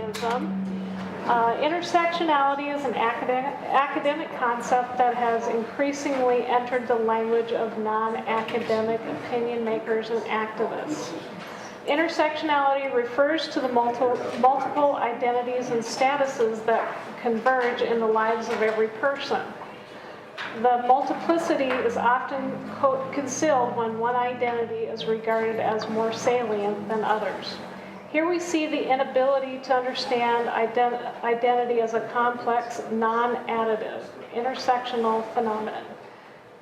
atheism. Intersectionality is an academic concept that has increasingly entered the language of non-academic opinion makers and activists. Intersectionality refers to the multiple identities and statuses that converge in the lives of every person. The multiplicity is often concealed when one identity is regarded as more salient than others. Here we see the inability to understand identity as a complex, non-additive, intersectional phenomenon.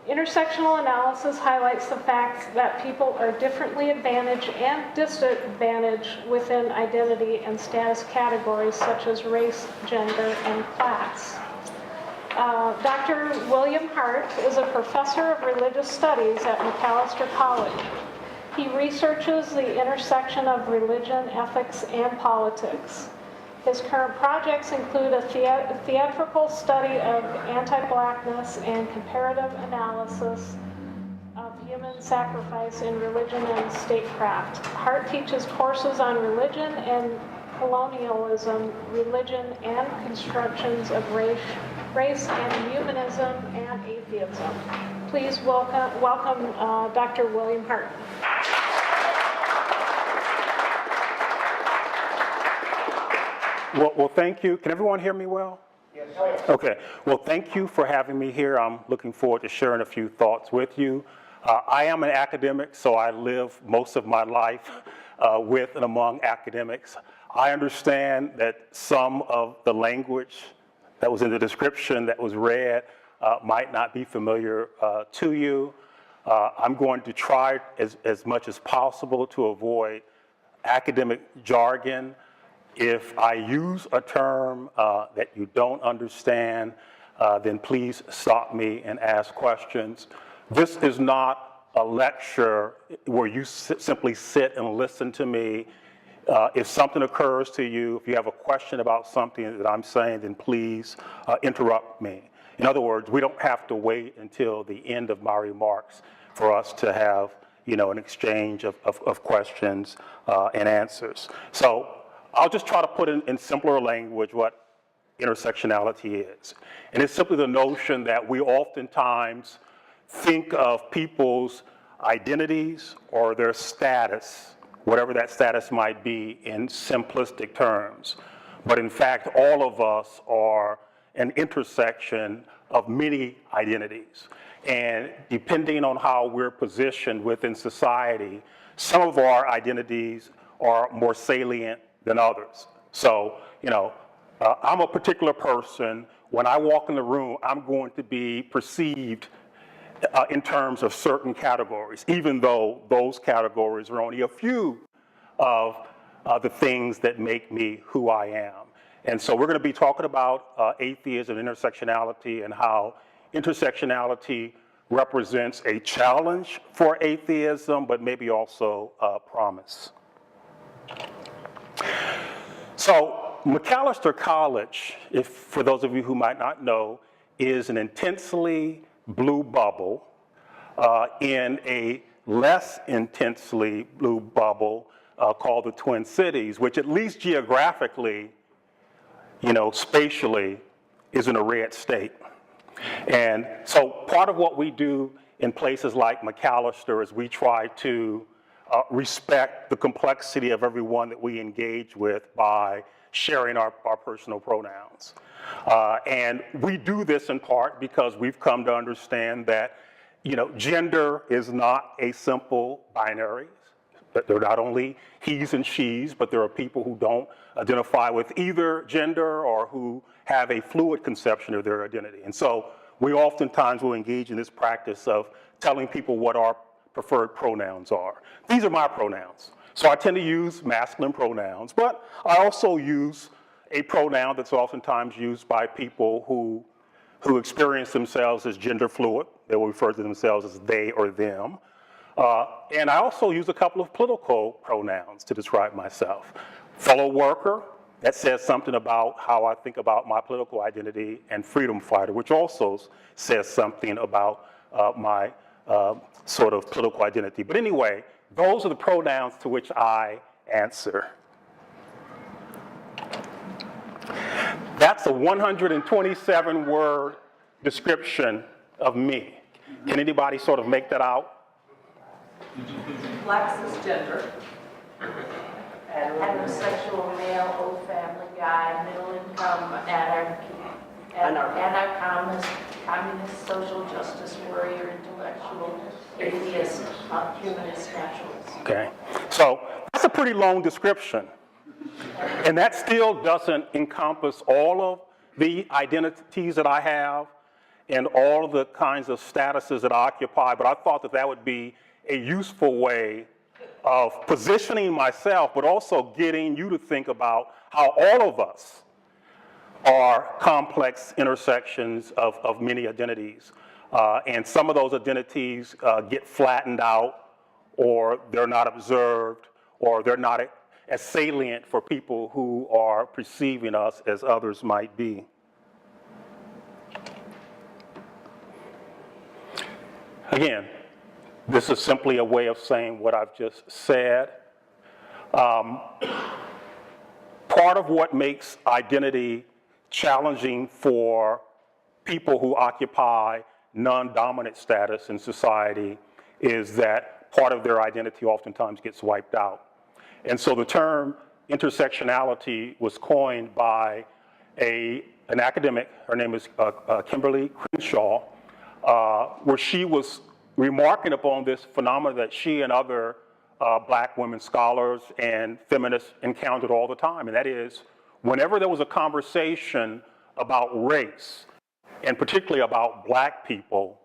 Intersectional analysis highlights the fact that people are differently advantaged and disadvantaged within identity and status categories such as race, gender, and class. Dr. William Hart is a professor of religious studies at Macalester College. He researches the intersection of religion, ethics, and politics. His current projects include a theatrical study of anti-blackness and comparative analysis of human sacrifice in religion and statecraft. Hart teaches courses on religion and colonialism, religion and constructions of race and humanism and atheism. Please welcome Dr. William Hart. Well, thank you. Can everyone hear me well? Yes. Okay. Well, thank you for having me here. I'm looking forward to sharing a few thoughts with you. I am an academic, so I live most of my life with and among academics. I understand that some of the language that was in the description that was read might not be familiar to you. I'm going to try as much as possible to avoid academic jargon. If I use a term that you don't understand, then please stop me and ask questions. This is not a lecture where you simply sit and listen to me. If something occurs to you, if you have a question about something that I'm saying, then please interrupt me. In other words, we don't have to wait until the end of my remarks for us to have, an exchange of questions and answers. So I'll just try to put in simpler language what intersectionality is. And it's simply the notion that we oftentimes think of people's identities or their status, whatever that status might be, in simplistic terms. But in fact, all of us are an intersection of many identities. And depending on how we're positioned within society, some of our identities are more salient than others. So, I'm a particular person. When I walk in the room, I'm going to be perceived in terms of certain categories, even though those categories are only a few of the things that make me who I am. And so we're going to be talking about atheism and intersectionality and how intersectionality represents a challenge for atheism, but maybe also a promise. So Macalester College, for those of you who might not know, is an intensely blue bubble in a less intensely blue bubble called the Twin Cities, which at least geographically, spatially, is in a red state. And so part of what we do in places like Macalester is we try to respect the complexity of everyone that we engage with by sharing our personal pronouns. And we do this in part because we've come to understand that, gender is not a simple binary. That they're not only he's and she's, but there are people who don't identify with either gender or who have a fluid conception of their identity. And so we oftentimes will engage in this practice of telling people what our preferred pronouns are. These are my pronouns. So I tend to use masculine pronouns, but I also use a pronoun that's oftentimes used by people who experience themselves as gender fluid. They will refer to themselves as they or them. And I also use a couple of political pronouns to describe myself. Fellow worker, that says something about how I think about my political identity, and freedom fighter, which also says something about my sort of political identity. But anyway, those are the pronouns to which I answer. a 127-word description of me. Can anybody sort of make that out? Black cisgender, Heterosexual male, old family guy, middle income, anarchist, communist, social justice warrior, intellectual, atheist, humanist, naturalist. Okay, so that's a pretty long description. And that still doesn't encompass all of the identities that I have and all of the kinds of statuses that I occupy, but I thought that that would be a useful way of positioning myself, but also getting you to think about how all of us are complex intersections of many identities. And some of those identities get flattened out, or they're not observed, or they're not as salient for people who are perceiving us as others might be. Again, this is simply a way of saying what I've just said. Part of what makes identity challenging for people who occupy non-dominant status in society is that part of their identity oftentimes gets wiped out. And so the term intersectionality was coined by an academic. Her name is Kimberlé Crenshaw, where she was remarking upon this phenomenon that she and other black women scholars and feminists encountered all the time, and that is whenever there was a conversation about race, and particularly about black people,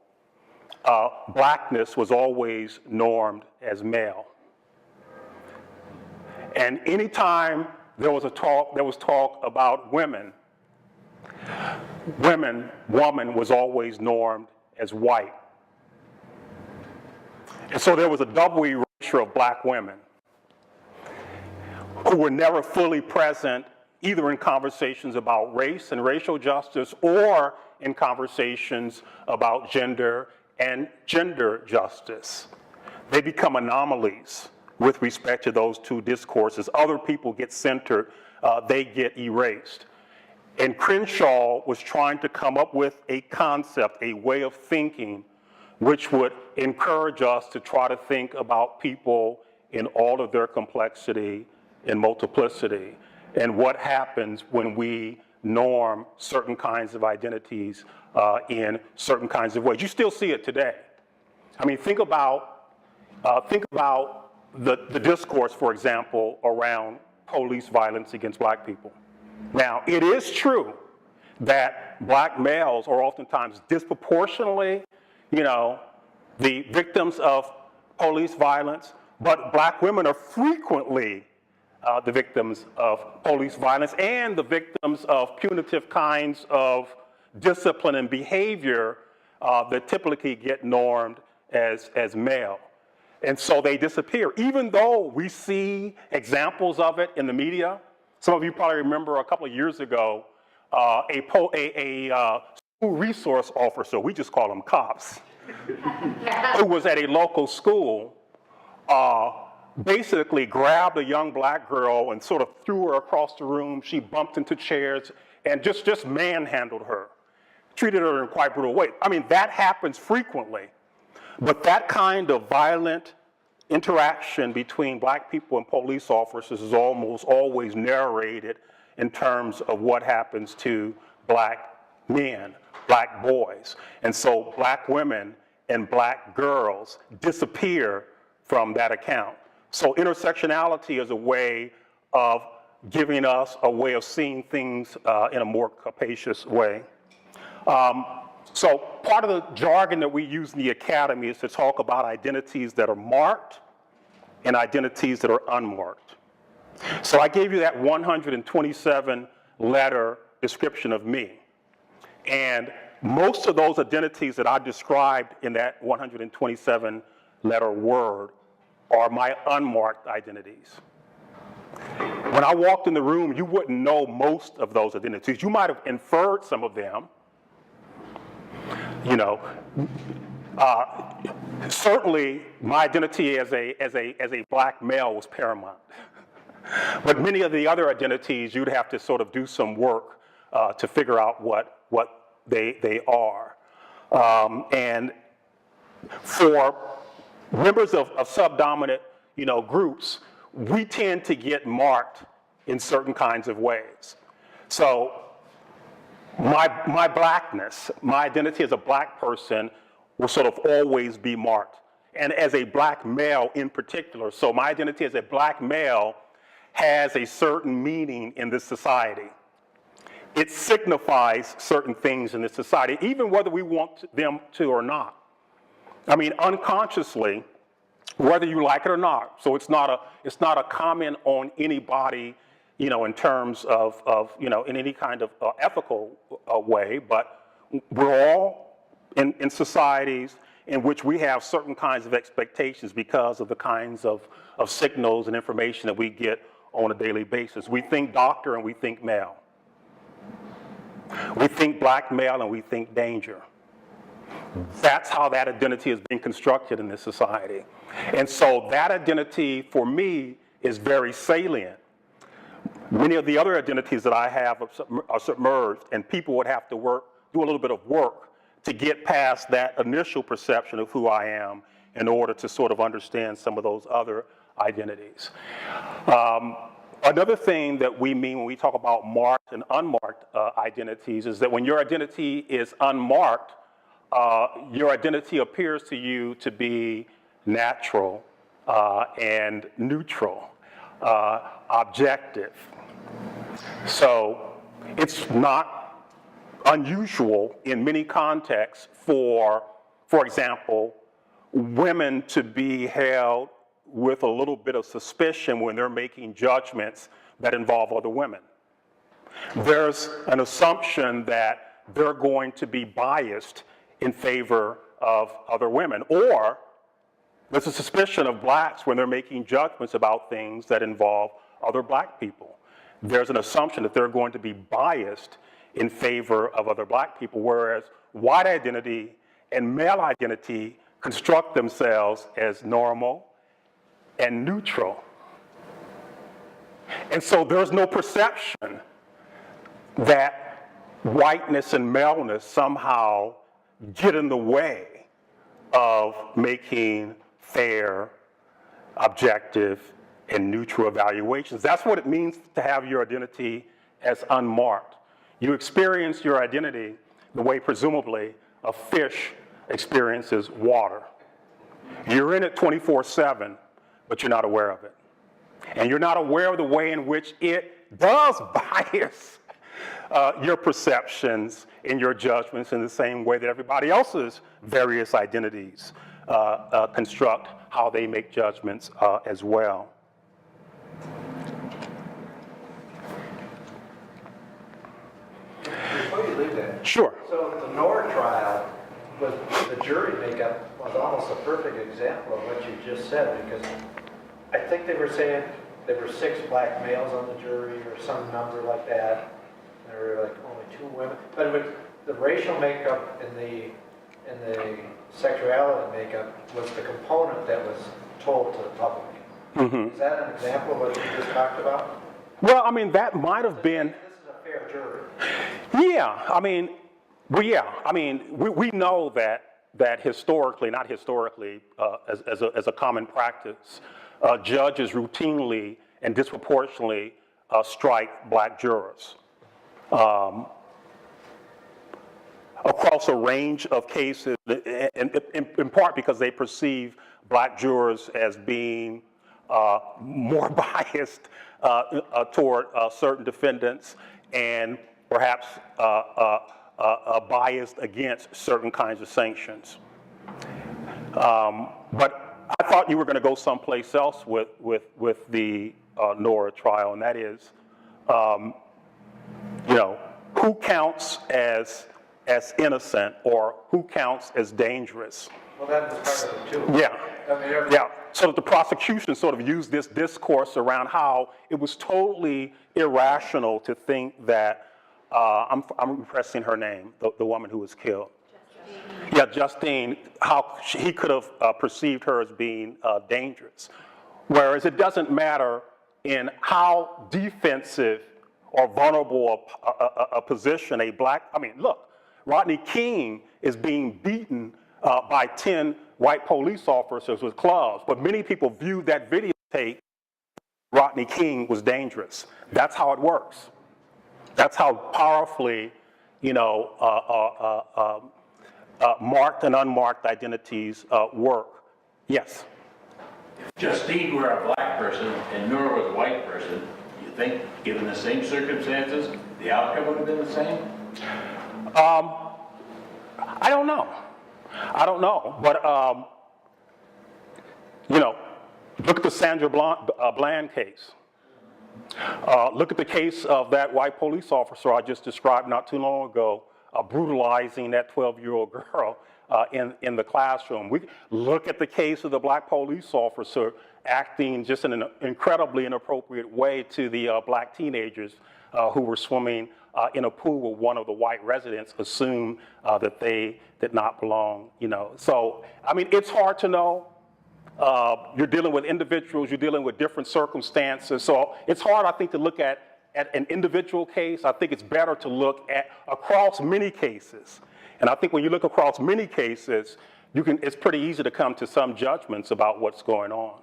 blackness was always normed as male. And anytime there was talk about women, woman was always normed as white. And so there was a double erasure of black women who were never fully present either in conversations about race and racial justice or in conversations about gender and gender justice. They become anomalies with respect to those two discourses. Other people get centered, they get erased. And Crenshaw was trying to come up with a concept, a way of thinking, which would encourage us to try to think about people in all of their complexity and multiplicity, and what happens when we norm certain kinds of identities in certain kinds of ways. You still see it today. I mean, think about the discourse, for example, around police violence against black people. Now, it is true that black males are oftentimes disproportionately, the victims of police violence, but black women are frequently the victims of police violence and the victims of punitive kinds of discipline and behavior that typically get normed as male. And so they disappear, even though we see examples of it in the media. Some of you probably remember a couple of years ago, a school resource officer, we just call them cops, who was at a local school, basically grabbed a young black girl and sort of threw her across the room. She bumped into chairs and just manhandled her, treated her in a quite brutal way. I mean, that happens frequently. But that kind of violent interaction between black people and police officers is almost always narrated in terms of what happens to black men, black boys. And so black women and black girls disappear from that account. So intersectionality is a way of giving us a way of seeing things in a more capacious way. So part of the jargon that we use in the academy is to talk about identities that are marked and identities that are unmarked. So I gave you that 127 letter description of me. And most of those identities that I described in that 127 letter word are my unmarked identities. When I walked in the room, you wouldn't know most of those identities. You might have inferred some of them. Certainly my identity as a black male was paramount. But many of the other identities, you'd have to sort of do some work to figure out what they are. And for members of subdominant, groups, we tend to get marked in certain kinds of ways. So my blackness, my identity as a black person will sort of always be marked. And as a black male in particular, so my identity as a black male has a certain meaning in this society. It signifies certain things in this society, even whether we want them to or not. I mean, unconsciously, whether you like it or not. So it's not a comment on anybody, in terms of in any kind of ethical way, but we're all in societies in which we have certain kinds of expectations because of the kinds of signals and information that we get on a daily basis. We think doctor and we think male. We think black male and we think danger. That's how that identity is being constructed in this society. And so that identity, for me, is very salient. Many of the other identities that I have are submerged, and people would have to do a little bit of work to get past that initial perception of who I am in order to sort of understand some of those other identities. Another thing that we mean when we talk about marked and unmarked identities is that when your identity is unmarked, your identity appears to you to be natural and neutral, objective. So it's not unusual in many contexts for example, women to be held with a little bit of suspicion when they're making judgments that involve other women. There's an assumption that they're going to be biased in favor of other women, or there's a suspicion of blacks when they're making judgments about things that involve other black people. There's an assumption that they're going to be biased in favor of other black people, whereas white identity and male identity construct themselves as normal and neutral. And so there's no perception that whiteness and maleness somehow get in the way of making fair, objective, and neutral evaluations. That's what it means to have your identity as unmarked. You experience your identity the way, presumably, a fish experiences water. You're in it 24/7, but you're not aware of it. And you're not aware of the way in which it does bias your perceptions and your judgments in the same way that everybody else's various identities construct how they make judgments as well. Before you leave that. Sure. So the Nora trial, was the jury makeup was almost a perfect example of what you just said, because I think they were saying there were 6 black males on the jury or some number like that. There were like only 2 women. But it was, the racial makeup and the sexuality makeup was the component that was told to the public. Mm-hmm. Is that an example of what you just talked about? Well, I mean, that might have been. This is a fair jury. Yeah, I mean, we know that historically, not historically, as a common practice, judges routinely and disproportionately strike black jurors. Across a range of cases, in part because they perceive black jurors as being more biased toward certain defendants and perhaps biased against certain kinds of sanctions. But I thought you were going to go someplace else with the Nora trial, and that is, who counts as innocent or who counts as dangerous? Well, that was part of it too. Yeah. Yeah. So the prosecution sort of used this discourse around how it was totally irrational to think that I'm repressing her name, the woman who was killed. Justine. Yeah, Justine. How he could have perceived her as being dangerous, whereas it doesn't matter in how defensive or vulnerable a position, look, Rodney King is being beaten by 10 white police officers with clubs, but many people viewed that videotape, Rodney King was dangerous. That's how it works. That's how powerfully, marked and unmarked identities work. Yes? If Justine were a black person and Noor was a white person, you think, given the same circumstances, the outcome would have been the same? I don't know. But, look at the Sandra Bland case. Look at the case of that white police officer I just described not too long ago, brutalizing that 12-year-old girl in the classroom. We look at the case of the black police officer acting just in an incredibly inappropriate way to the black teenagers who were swimming in a pool where one of the white residents assumed that they did not belong. So, it's hard to know. You're dealing with individuals, you're dealing with different circumstances. So it's hard, I think, to look at an individual case. I think it's better to look at across many cases. And I think when you look across many cases, it's pretty easy to come to some judgments about what's going on.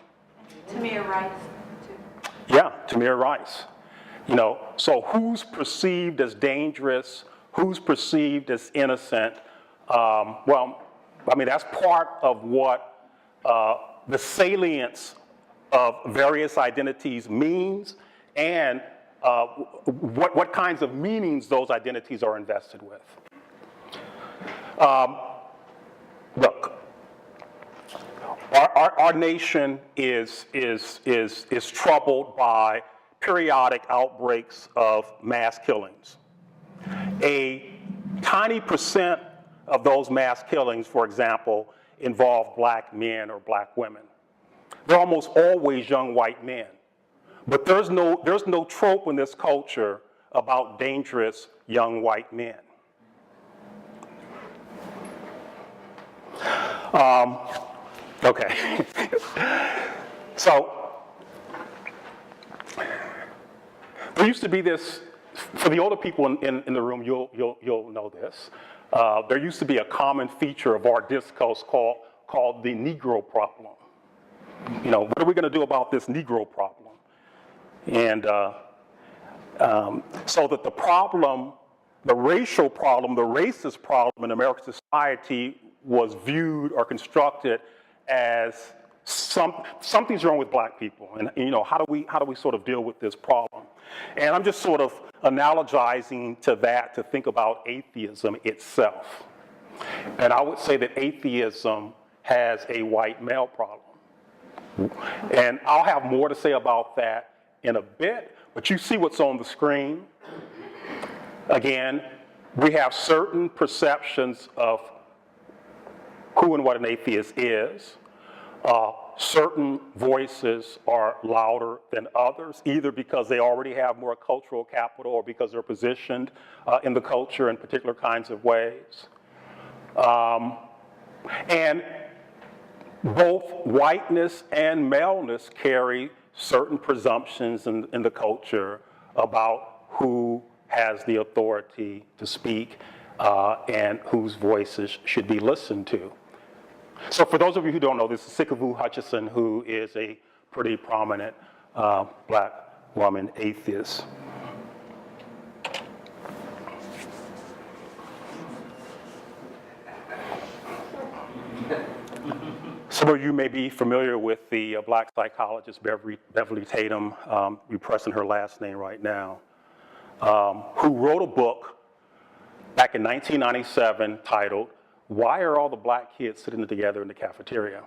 Tamir Rice, too. Yeah, Tamir Rice. So who's perceived as dangerous, who's perceived as innocent? That's part of what the salience of various identities means, and what kinds of meanings those identities are invested with. Look, our nation is troubled by periodic outbreaks of mass killings. A tiny percent of those mass killings, for example, involve black men or black women. They're almost always young white men. But there's no trope in this culture about dangerous young white men. Okay. So there used to be this, for the older people in the room, you'll know this. There used to be a common feature of our discourse called the Negro problem. What are we going to do about this Negro problem? And so that the problem, the racial problem, the racist problem in American society was viewed or constructed as something's wrong with black people, and how do we sort of deal with this problem? And I'm just sort of analogizing to that to think about atheism itself. And I would say that atheism has a white male problem. And I'll have more to say about that in a bit, but you see what's on the screen. Again, we have certain perceptions of who and what an atheist is. Certain voices are louder than others, either because they already have more cultural capital or because they're positioned in the culture in particular kinds of ways. And both whiteness and maleness carry certain presumptions in the culture about who has the authority to speak and whose voices should be listened to. So for those of you who don't know, this is Sikavu Hutchison, who is a pretty prominent black woman atheist. Some of you may be familiar with the black psychologist Beverly Tatum, repressing her last name right now, who wrote a book back in 1997 titled, "Why Are All the Black Kids Sitting Together in the Cafeteria?"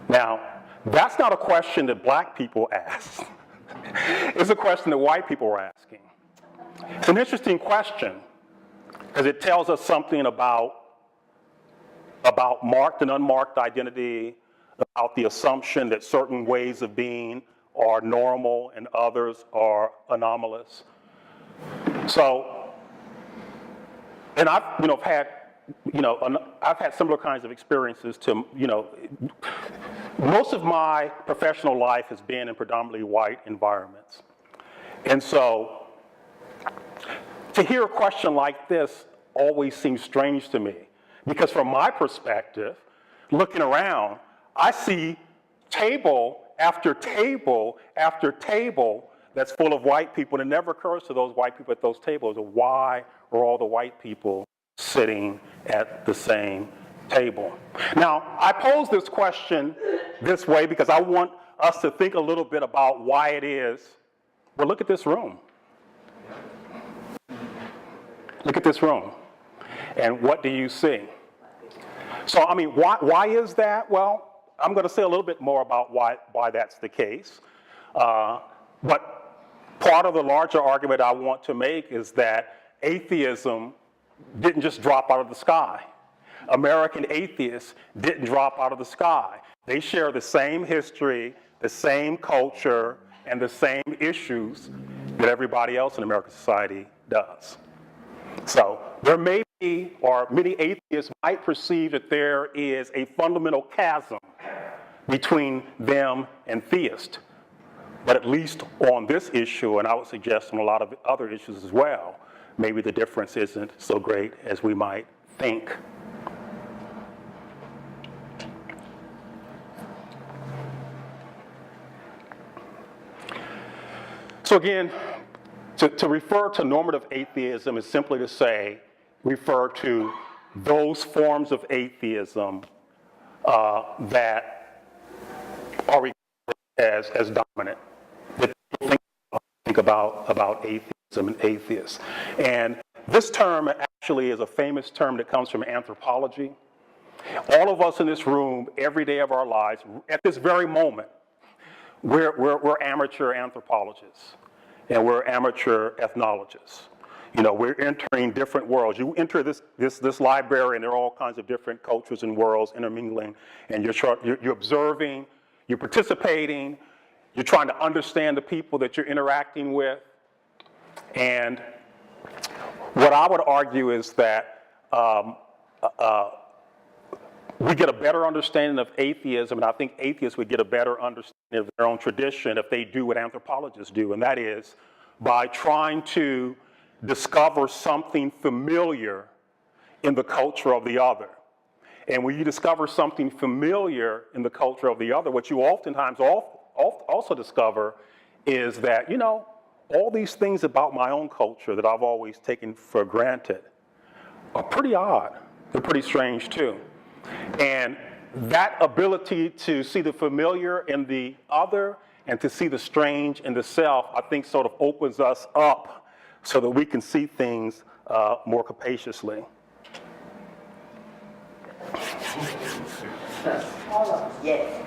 Now, that's not a question that black people ask. It's a question that white people are asking. It's an interesting question because it tells us something about marked and unmarked identity, about the assumption that certain ways of being are normal and others are anomalous. So, and I've had similar kinds of experiences to, most of my professional life has been in predominantly white environments. And so to hear a question like this always seems strange to me, because from my perspective, looking around, I see table after table after table that's full of white people, and it never occurs to those white people at those tables, why are all the white people sitting at the same table? Now, I pose this question this way because I want us to think a little bit about why it is. Well, look at this room. Look at this room. And what do you see? So, I mean, why is that? Well, I'm going to say a little bit more about why that's the case. But part of the larger argument I want to make is that atheism didn't just drop out of the sky. American atheists didn't drop out of the sky. They share the same history, the same culture, and the same issues that everybody else in American society does. So there may be, or many atheists might perceive that there is a fundamental chasm between them and theists. But at least on this issue, and I would suggest on a lot of other issues as well, maybe the difference isn't so great as we might think. So again, to refer to normative atheism is simply to say, refer to those forms of atheism that are regarded as dominant, that people think about atheism and atheists. And this term actually is a famous term that comes from anthropology. All of us in this room, every day of our lives, at this very moment, we're amateur anthropologists and we're amateur ethnologists. You know, we're entering different worlds. You enter this library and there are all kinds of different cultures and worlds intermingling, and you're observing, you're participating, you're trying to understand the people that you're interacting with. And what I would argue is that we get a better understanding of atheism, and I think atheists would get a better understanding of their own tradition if they do what anthropologists do, and that is by trying to discover something familiar in the culture of the other. And when you discover something familiar in the culture of the other, what you oftentimes also discover is that, you know, all these things about my own culture that I've always taken for granted are pretty odd. They're pretty strange too. And that ability to see the familiar in the other and to see the strange in the self, I think sort of opens us up so that we can see things more capaciously. Yes.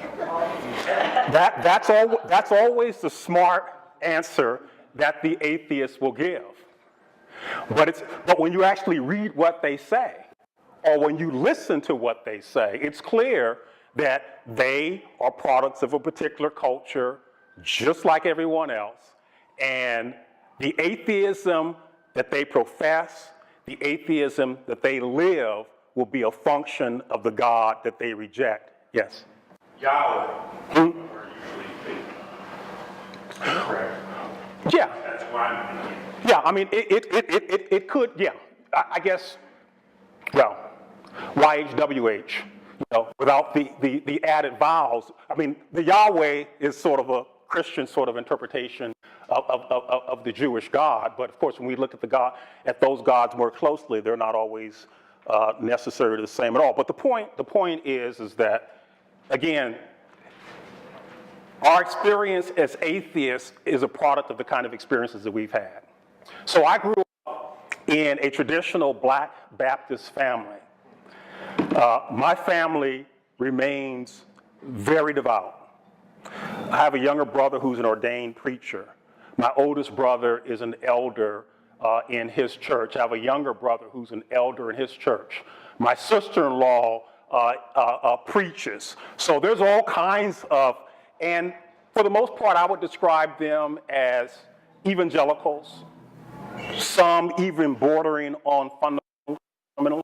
That's always the smart answer that the atheist will give. But when you actually read what they say, or when you listen to what they say, it's clear that they are products of a particular culture, just like everyone else, and the atheism that they profess, the atheism that they live, will be a function of the God that they reject. Yes? Yahweh are usually fake. Correct. Yeah. That's why I'm thinking. Yeah, I mean, it could, yeah. I guess, well, YHWH, you know, without the added vowels. I mean, the Yahweh is sort of a Christian sort of interpretation of the Jewish God, but of course, when we look at those gods more closely, they're not always necessarily the same at all. But the point is that, again, our experience as atheists is a product of the kind of experiences that we've had. So I grew up in a traditional Black Baptist family. My family remains very devout. I have a younger brother who's an ordained preacher. My oldest brother is an elder in his church. I have a younger brother who's an elder in his church. My sister-in-law preaches. So there's all kinds of, and for the most part, I would describe them as evangelicals, some even bordering on fundamental.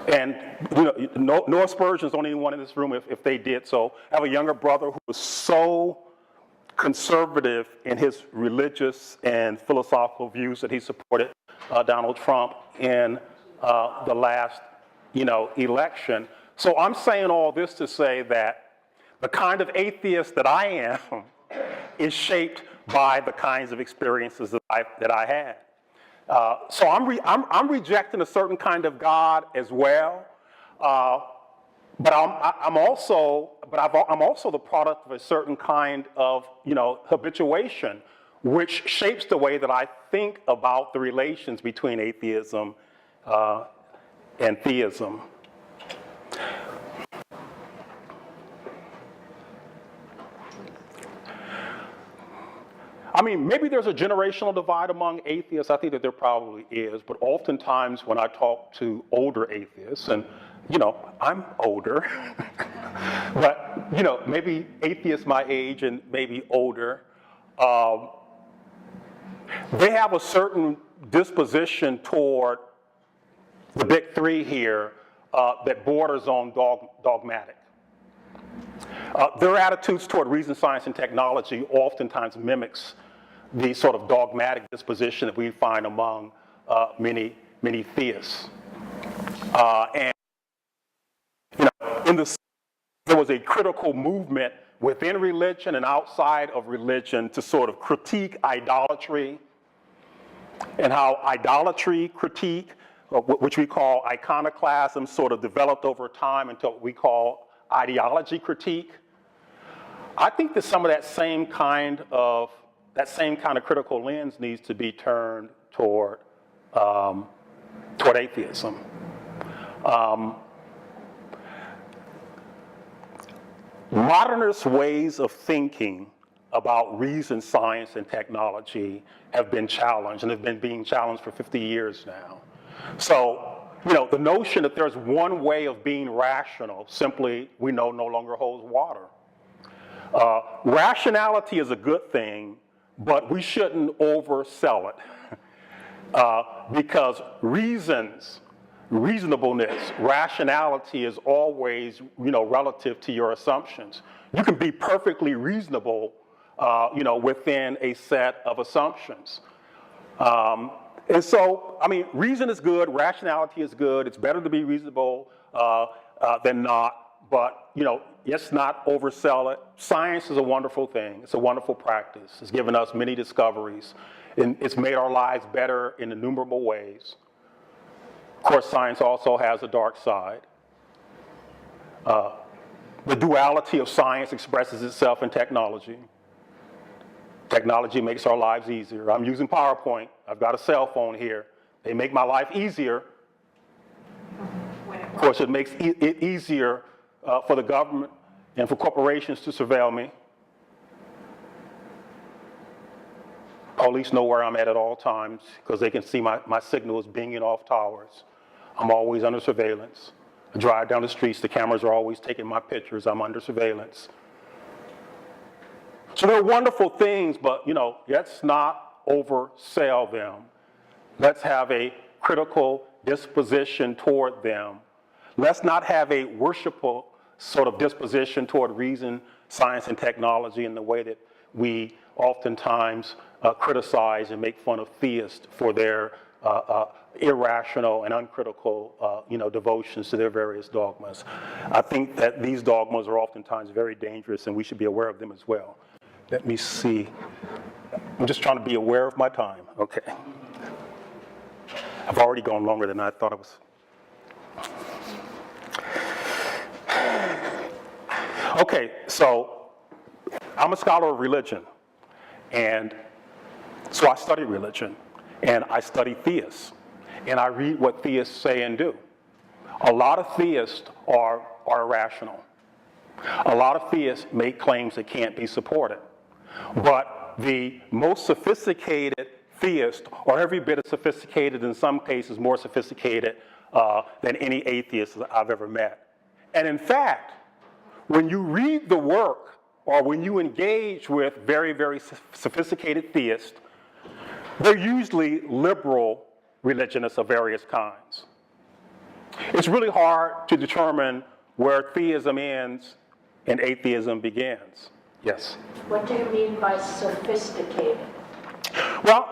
And you know, no aspersions on anyone in this room if they did so. I have a younger brother who was so conservative in his religious and philosophical views that he supported Donald Trump in the last, election. So I'm saying all this to say that the kind of atheist that I am is shaped by the kinds of experiences that I had. So I'm rejecting a certain kind of God as well, but I'm also the product of a certain kind of habituation, which shapes the way that I think about the relations between atheism and theism. I mean, maybe there's a generational divide among atheists. I think that there probably is, but oftentimes when I talk to older atheists, and I'm older, but maybe atheists my age and maybe older, they have a certain disposition toward the big three here that borders on dogmatic. Their attitudes toward reason, science, and technology oftentimes mimics the sort of dogmatic disposition that we find among many theists. And there was a critical movement within religion and outside of religion to sort of critique idolatry, and how idolatry critique, which we call iconoclasm, sort of developed over time into what we call ideology critique. I think that some of that same kind of critical lens needs to be turned toward atheism. Modernist ways of thinking about reason, science, and technology have been challenged, and have been being challenged for 50 years now. So, the notion that there's one way of being rational simply, we know, no longer holds water. Rationality is a good thing, but we shouldn't oversell it. Because reasonableness, rationality is always, relative to your assumptions. You can be perfectly reasonable, within a set of assumptions. And so, I mean, reason is good, rationality is good. It's better to be reasonable than not. But, let's not oversell it. Science is a wonderful thing. It's a wonderful practice. It's given us many discoveries. And it's made our lives better in innumerable ways. Of course, science also has a dark side. The duality of science expresses itself in technology. Technology makes our lives easier. I'm using PowerPoint. I've got a cell phone here. They make my life easier. Of course, it makes it easier for the government and for corporations to surveil me. Police know where I'm at all times because they can see my signals binging off towers. I'm always under surveillance. I drive down the streets, the cameras are always taking my pictures. I'm under surveillance. So they're wonderful things, but let's not oversell them. Let's have a critical disposition toward them. Let's not have a worshipful sort of disposition toward reason, science, and technology in the way that we oftentimes criticize and make fun of theists for their irrational and uncritical, devotions to their various dogmas. I think that these dogmas are oftentimes very dangerous, and we should be aware of them as well. Let me see. I'm just trying to be aware of my time. Okay. I've already gone longer than I thought I was. Okay, so I'm a scholar of religion, and so I study religion, and I study theists, and I read what theists say and do. A lot of theists are irrational. A lot of theists make claims that can't be supported. But the most sophisticated theists are every bit as sophisticated, in some cases more sophisticated than any atheist I've ever met. And in fact, when you read the work or when you engage with very, very sophisticated theists, they're usually liberal religionists of various kinds. It's really hard to determine where theism ends and atheism begins. Yes. What do you mean by sophisticated? Well,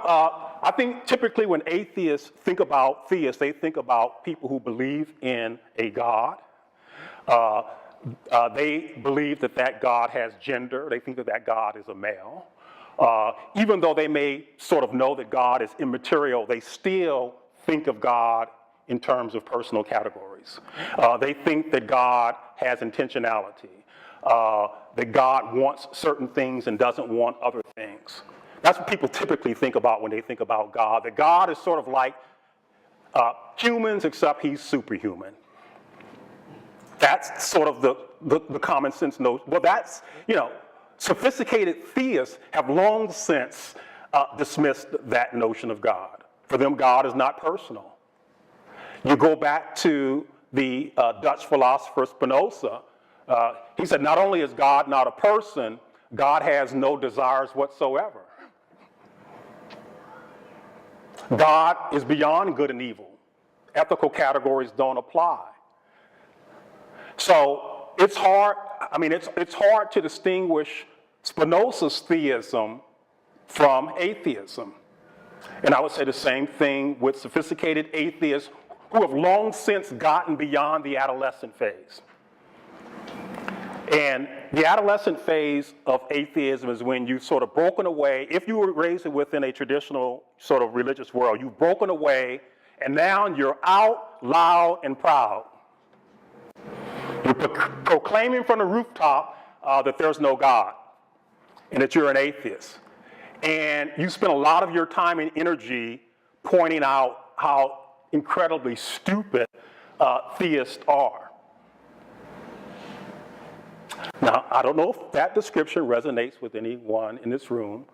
I think typically when atheists think about theists, they think about people who believe in a God. They believe that that God has gender. They think that that God is a male. Even though they may sort of know that God is immaterial, they still think of God in terms of personal categories. They think that God has intentionality, that God wants certain things and doesn't want other things. That's what people typically think about when they think about God, that God is sort of like humans, except he's superhuman. That's sort of the common sense notion. Well, that's, sophisticated theists have long since dismissed that notion of God. For them, God is not personal. You go back to the Dutch philosopher Spinoza. He said, not only is God not a person, God has no desires whatsoever. God is beyond good and evil. Ethical categories don't apply. So it's hard, it's hard to distinguish Spinoza's theism from atheism. And I would say the same thing with sophisticated atheists who have long since gotten beyond the adolescent phase. And the adolescent phase of atheism is when you've sort of broken away. If you were raised within a traditional sort of religious world, you've broken away, and now you're out loud and proud. You're proclaiming from the rooftop that there's no God and that you're an atheist. And you spend a lot of your time and energy pointing out how incredibly stupid theists are. Now, I don't know if that description resonates with anyone in this room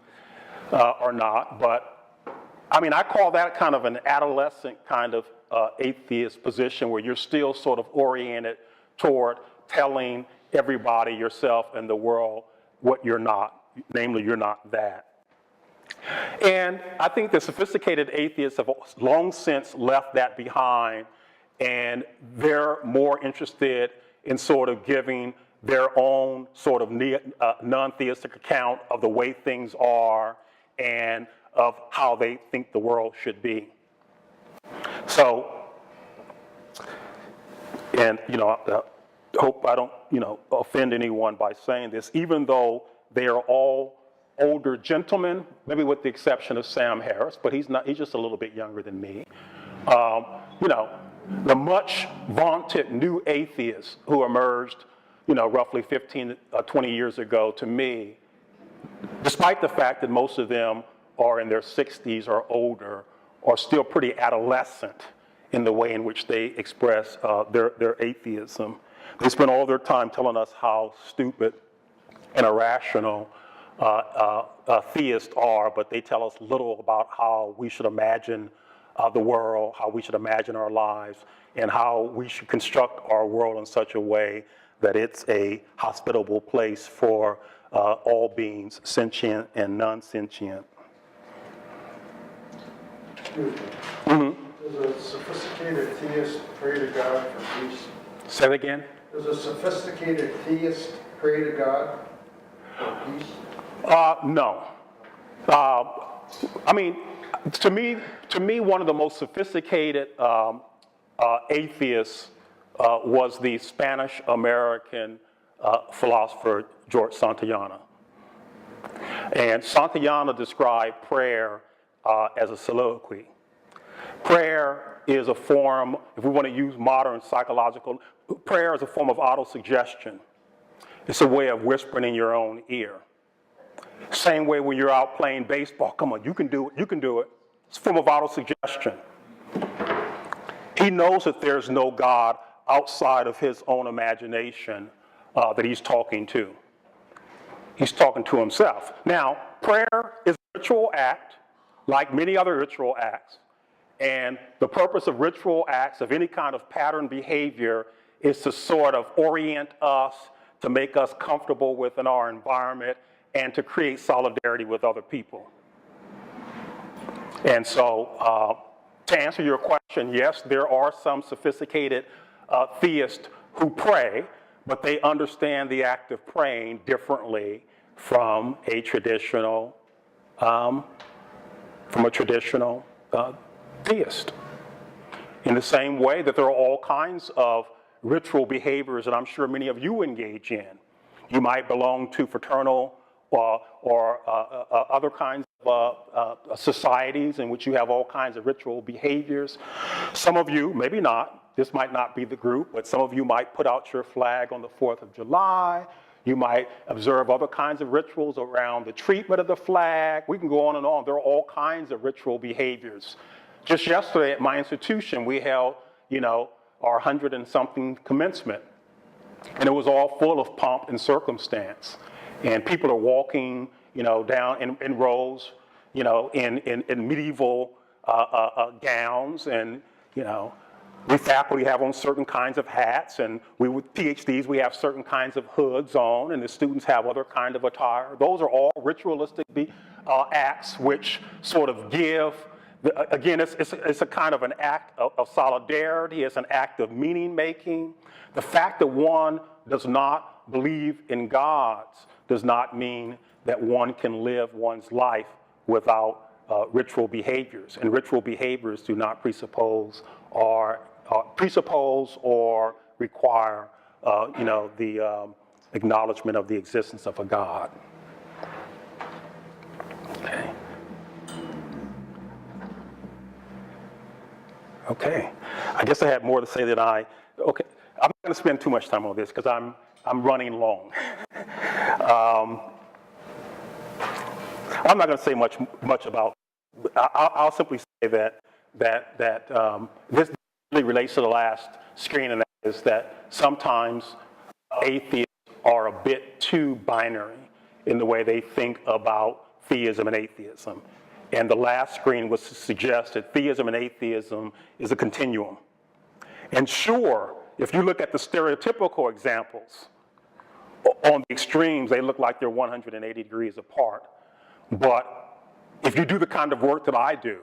or not, but I call that kind of an adolescent kind of atheist position where you're still sort of oriented toward telling everybody, yourself, and the world what you're not, namely you're not that. And I think the sophisticated atheists have long since left that behind, and they're more interested in sort of giving their own sort of non-theistic account of the way things are and of how they think the world should be. So, and I hope I don't offend anyone by saying this, even though they are all older gentlemen, maybe with the exception of Sam Harris, but he's just a little bit younger than me. The much vaunted new atheists who emerged, roughly 15, 20 years ago, to me, despite the fact that most of them are in their 60s or older, are still pretty adolescent in the way in which they express their atheism. They spend all their time telling us how stupid and irrational theists are, but they tell us little about how we should imagine the world, how we should imagine our lives, and how we should construct our world in such a way that it's a hospitable place for all beings, sentient and non-sentient. Does a sophisticated theist pray to God for peace? Say it again? Does a sophisticated theist pray to God for peace? No. To me, one of the most sophisticated atheists was the Spanish-American philosopher George Santayana. And Santayana described prayer as a soliloquy. Prayer is a form, if we want to use modern psychological, prayer is a form of autosuggestion. It's a way of whispering in your own ear. Same way when you're out playing baseball, come on, you can do it, you can do it. It's a form of autosuggestion. He knows that there's no God outside of his own imagination that he's talking to. He's talking to himself. Now, prayer is a ritual act, like many other ritual acts, and the purpose of ritual acts, of any kind of pattern behavior, is to sort of orient us, to make us comfortable within our environment, and to create solidarity with other people. And so, to answer your question, yes, there are some sophisticated theists who pray, but they understand the act of praying differently from a traditional theist. In the same way that there are all kinds of ritual behaviors that I'm sure many of you engage in. You might belong to fraternal or other kinds of societies in which you have all kinds of ritual behaviors. Some of you, maybe not, this might not be the group, but some of you might put out your flag on the 4th of July. You might observe other kinds of rituals around the treatment of the flag. We can go on and on. There are all kinds of ritual behaviors. Just yesterday at my institution, we held, our 100 and something commencement. And it was all full of pomp and circumstance. And people are walking, down in rows, in medieval gowns. And, we faculty have on certain kinds of hats. And we with PhDs, we have certain kinds of hoods on. And the students have other kind of attire. Those are all ritualistic acts which sort of give. Again, it's a kind of an act of solidarity. It's an act of meaning making. The fact that one does not believe in gods does not mean that one can live one's life without ritual behaviors. And ritual behaviors do not presuppose or require, the acknowledgement of the existence of a God. Okay. Okay, I guess I had more to say than okay, I'm not going to spend too much time on this because I'm running long. I'm not going to say much about. I'll simply say that this really relates to the last screen, and that is that sometimes atheists are a bit too binary in the way they think about theism and atheism. And the last screen was to suggest that theism and atheism is a continuum. And sure, if you look at the stereotypical examples, on the extremes, they look like they're 180 degrees apart. But if you do the kind of work that I do,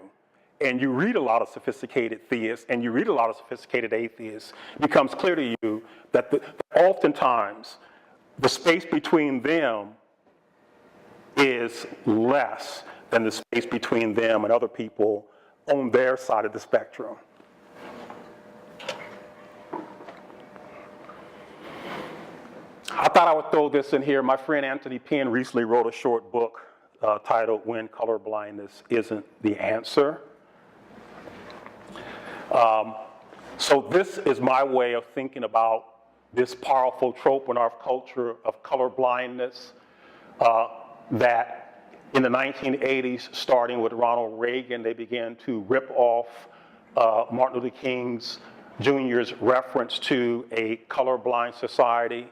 and you read a lot of sophisticated theists, and you read a lot of sophisticated atheists, it becomes clear to you that oftentimes the space between them is less than the space between them and other people on their side of the spectrum. I thought I would throw this in here. My friend Anthony Penn recently wrote a short book titled When Colorblindness Isn't the Answer. So this is my way of thinking about this powerful trope in our culture of colorblindness that in the 1980s, starting with Ronald Reagan, they began to rip off Martin Luther King Jr.'s reference to a colorblind society.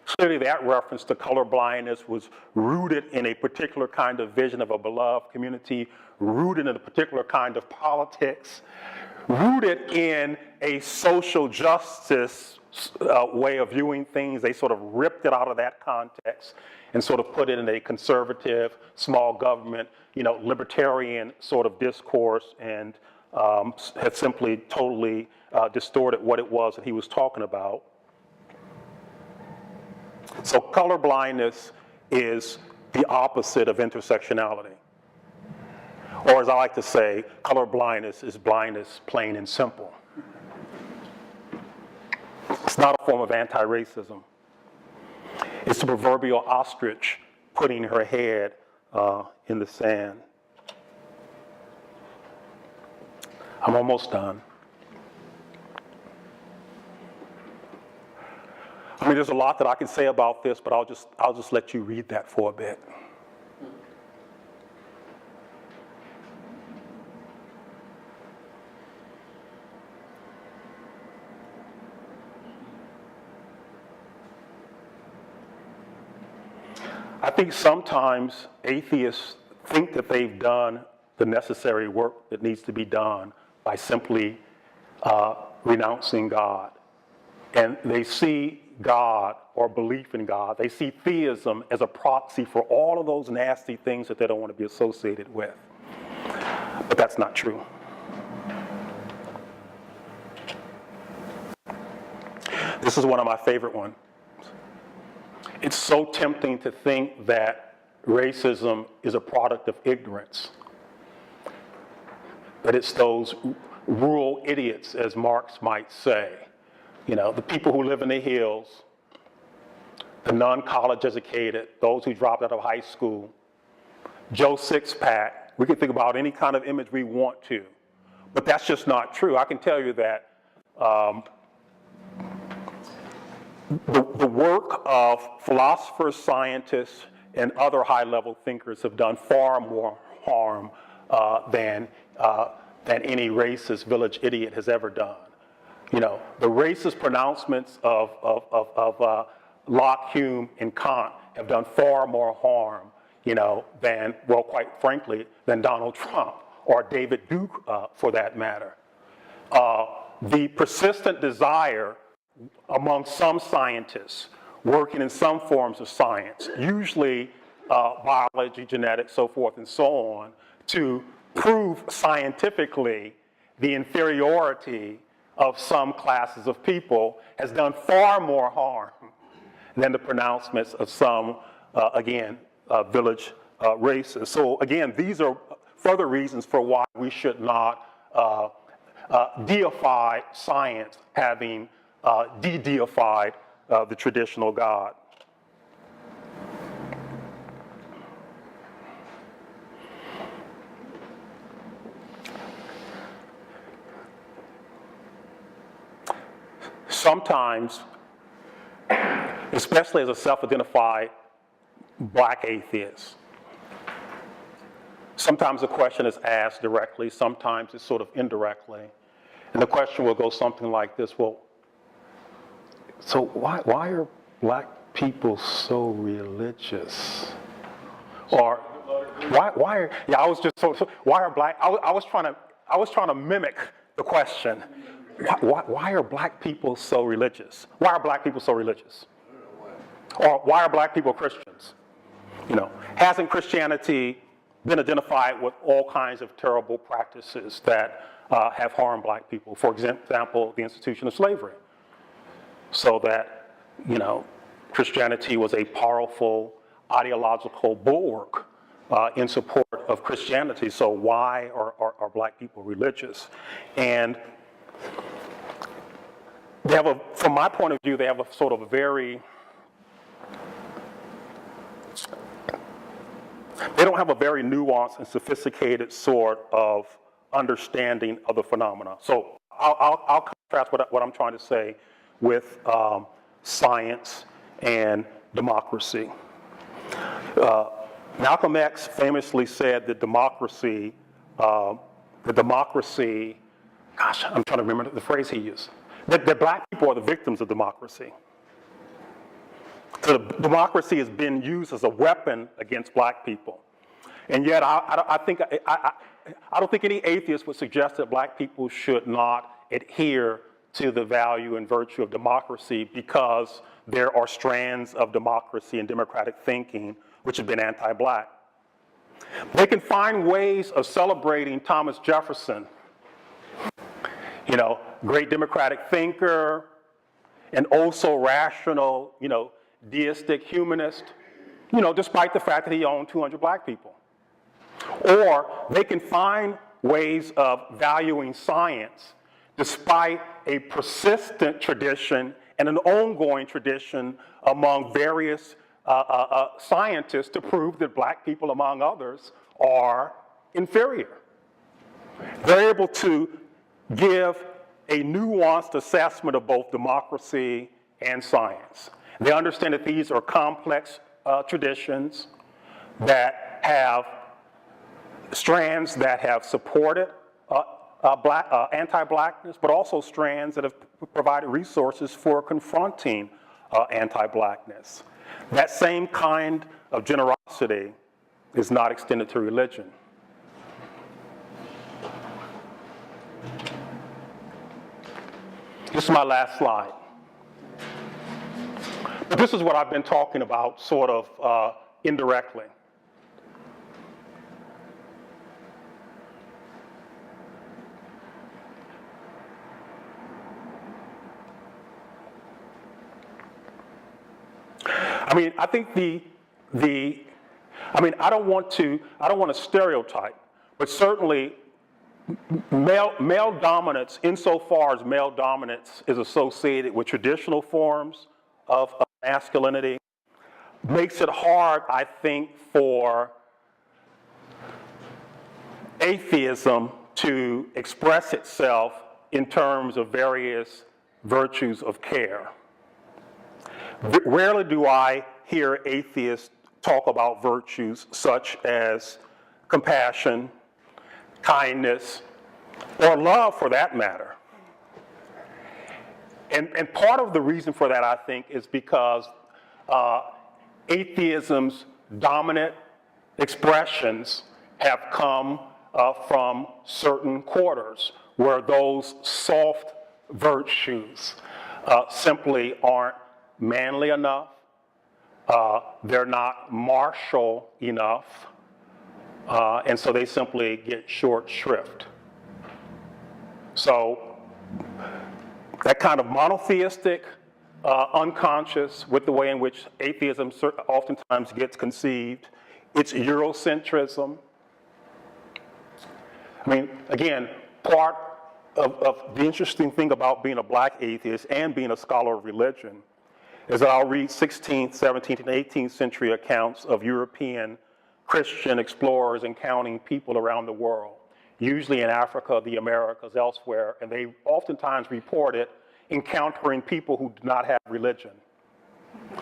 Clearly, that reference to colorblindness was rooted in a particular kind of vision of a beloved community, rooted in a particular kind of politics, rooted in a social justice way of viewing things. They sort of ripped it out of that context and sort of put it in a conservative, small government, libertarian sort of discourse, and had simply totally distorted what it was that he was talking about. So colorblindness is the opposite of intersectionality. Or as I like to say, colorblindness is blindness, plain and simple. It's not a form of anti-racism. It's the proverbial ostrich putting her head in the sand. I'm almost done. I mean, there's a lot that I can say about this, but I'll just let you read that for a bit. I think sometimes atheists think that they've done the necessary work that needs to be done by simply renouncing God. And they see God or belief in God, they see theism as a proxy for all of those nasty things that they don't want to be associated with. But that's not true. This is one of my favorite ones. It's so tempting to think that racism is a product of ignorance. But it's those rural idiots, as Marx might say, the people who live in the hills, the non-college educated, those who dropped out of high school, Joe Sixpack. We can think about any kind of image we want to, but that's just not true. I can tell you that the work of philosophers, scientists, and other high-level thinkers have done far more harm than any racist village idiot has ever done. The racist pronouncements of Locke, Hume, and Kant have done far more harm, than, well, quite frankly, than Donald Trump or David Duke, for that matter. The persistent desire among some scientists working in some forms of science, usually biology, genetics, so forth and so on, to prove scientifically the inferiority of some classes of people has done far more harm than the pronouncements of some, village racists. So again, these are further reasons for why we should not deify science, having de-deified the traditional God. Sometimes, especially as a self-identified black atheist, sometimes the question is asked directly, sometimes it's sort of indirectly. And the question will go something like this: well, so why are black people so religious? Or why are, I was just so why are black, I was trying to mimic the question. Why are black people so religious? Why are black people so religious? Or why are black people Christians? Hasn't Christianity been identified with all kinds of terrible practices that have harmed black people? For example, the institution of slavery. So that, Christianity was a powerful ideological bulwark in support of Christianity. So why are black people religious? And they have from my point of view, they have a sort of a they don't have a very nuanced and sophisticated sort of understanding of the phenomena. So I'll contrast what I'm trying to say with science and democracy. Malcolm X famously said that democracy, gosh, I'm trying to remember the phrase he used, that black people are the victims of democracy. So democracy has been used as a weapon against black people. And yet I don't think any atheist would suggest that black people should not adhere to the value and virtue of democracy because there are strands of democracy and democratic thinking which have been anti-black. They can find ways of celebrating Thomas Jefferson, great democratic thinker, and also rational, deistic humanist, despite the fact that he owned 200 black people. Or they can find ways of valuing science despite a persistent tradition and an ongoing tradition among various scientists to prove that black people, among others, are inferior. They're able to give a nuanced assessment of both democracy and science. They understand that these are complex traditions that have strands that have supported anti-blackness, but also strands that have provided resources for confronting anti-blackness. That same kind of generosity is not extended to religion. This is my last slide. But this is what I've been talking about sort of indirectly. I mean, I think I mean, I don't want to stereotype, but certainly male dominance, insofar as male dominance is associated with traditional forms of masculinity, makes it hard, I think, for atheism to express itself in terms of various virtues of care. Rarely do I hear atheists talk about virtues such as compassion, kindness, or love for that matter. And part of the reason for that, I think, is because atheism's dominant expressions have come from certain quarters where those soft virtues simply aren't manly enough, they're not martial enough, and so they simply get short shrift. So that kind of monotheistic unconscious with the way in which atheism oftentimes gets conceived, it's Eurocentrism. I mean, again, part of the interesting thing about being a black atheist and being a scholar of religion is that I'll read 16th, 17th, and 18th century accounts of European Christian explorers encountering people around the world, usually in Africa, the Americas, elsewhere, and they oftentimes reported encountering people who did not have religion.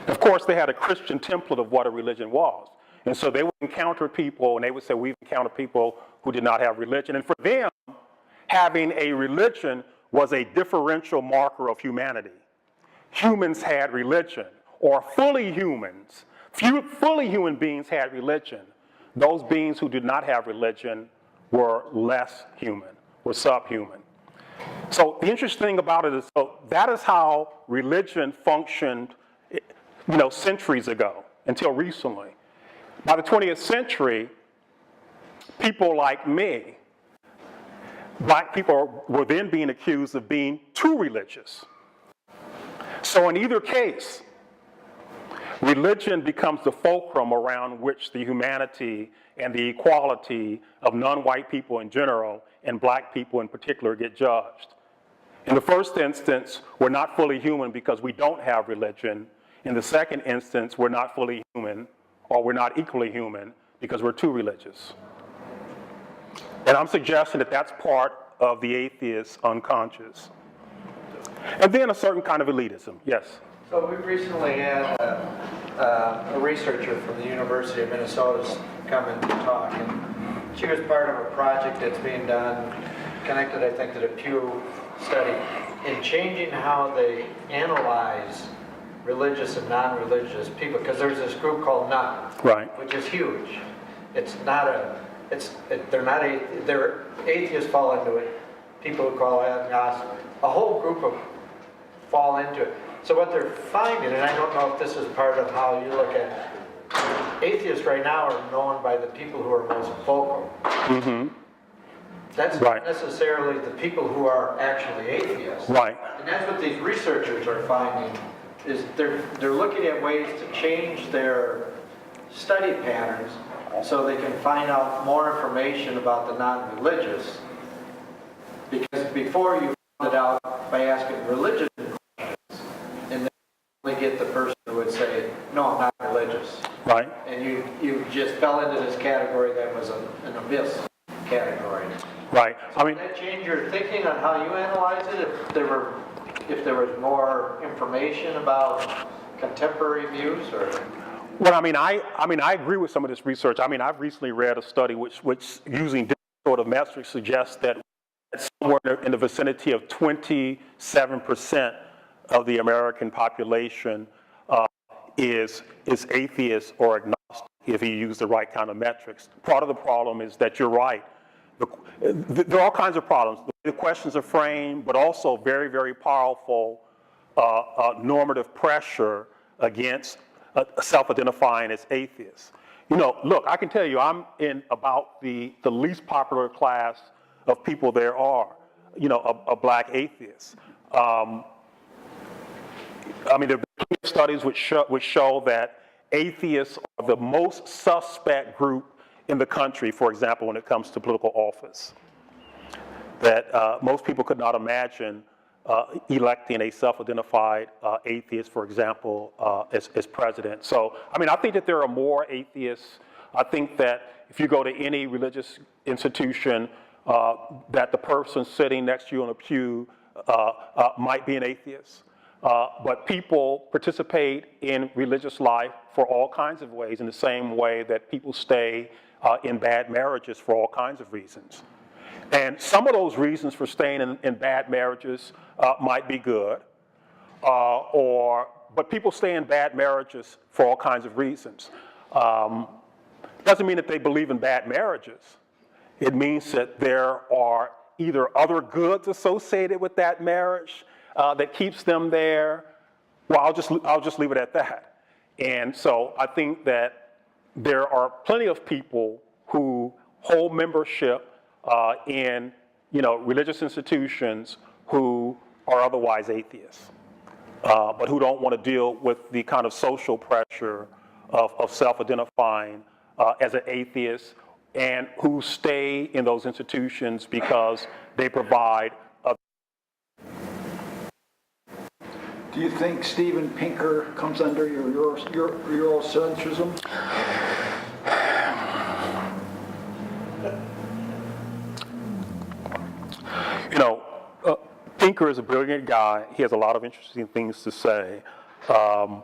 Of course, they had a Christian template of what a religion was. And so they would encounter people, and they would say, we've encountered people who did not have religion. And for them, having a religion was a differential marker of humanity. Humans had religion, or fully human beings had religion. Those beings who did not have religion were less human, were subhuman. So the interesting thing about it is, so that is how religion functioned, centuries ago, until recently. By the 20th century, people like me, black people, were then being accused of being too religious. So in either case, religion becomes the fulcrum around which the humanity and the equality of non-white people in general and black people in particular get judged. In the first instance, we're not fully human because we don't have religion. In the second instance, we're not fully human, or we're not equally human because we're too religious. And I'm suggesting that that's part of the atheist unconscious. And then a certain kind of elitism, yes? So we recently had a researcher from the University of Minnesota come in to talk, and she was part of a project that's being done, connected, I think, to the Pew study, in changing how they analyze religious and non-religious people, because there's this group called none, Right. which is huge. It's not they're atheists fall into it, people who call agnostic, a whole group of fall into it. So what they're finding, and I don't know if this is part of how you look at atheists right now, are known by the people who are most vocal. Mm-hmm. That's Right. not necessarily the people who are actually atheists. Right. And that's what these researchers are finding, is they're looking at ways to change their study patterns so they can find out more information about the non-religious. Because before you found it out by asking religious questions, and then you only get the person who would say, no, I'm not religious. Right. And you just fell into this category that was an abyss category. Right. I mean, Does that change your thinking on how you analyze it? If there was more information about contemporary views, or? well, I mean, I agree with some of this research. I mean, I've recently read a study which using different sort of metrics suggests that somewhere in the vicinity of 27% of the American population is atheist or agnostic if you use the right kind of metrics. Part of the problem is that you're right. There are all kinds of problems. The questions are framed, but also very, very powerful normative pressure against self-identifying as atheists. Look, I can tell you, I'm in about the least popular class of people there are, a black atheist. I mean, there have been studies which show that atheists are the most suspect group in the country, for example, when it comes to political office. That most people could not imagine electing a self-identified atheist, for example, as president. So, I mean, I think that there are more atheists. I think that if you go to any religious institution, that the person sitting next to you on a pew might be an atheist. But people participate in religious life for all kinds of ways, in the same way that people stay in bad marriages for all kinds of reasons. And some of those reasons for staying in bad marriages might be good, but people stay in bad marriages for all kinds of reasons. Doesn't mean that they believe in bad marriages. It means that there are either other goods associated with that marriage that keeps them there. Well, I'll just leave it at that. And so I think that there are plenty of people who hold membership in religious institutions who are otherwise atheists, but who don't want to deal with the kind of social pressure of self-identifying as an atheist, and who stay in those institutions because they provide. Do you think Steven Pinker comes under your Eurocentrism? Pinker is a brilliant guy. He has a lot of interesting things to say. I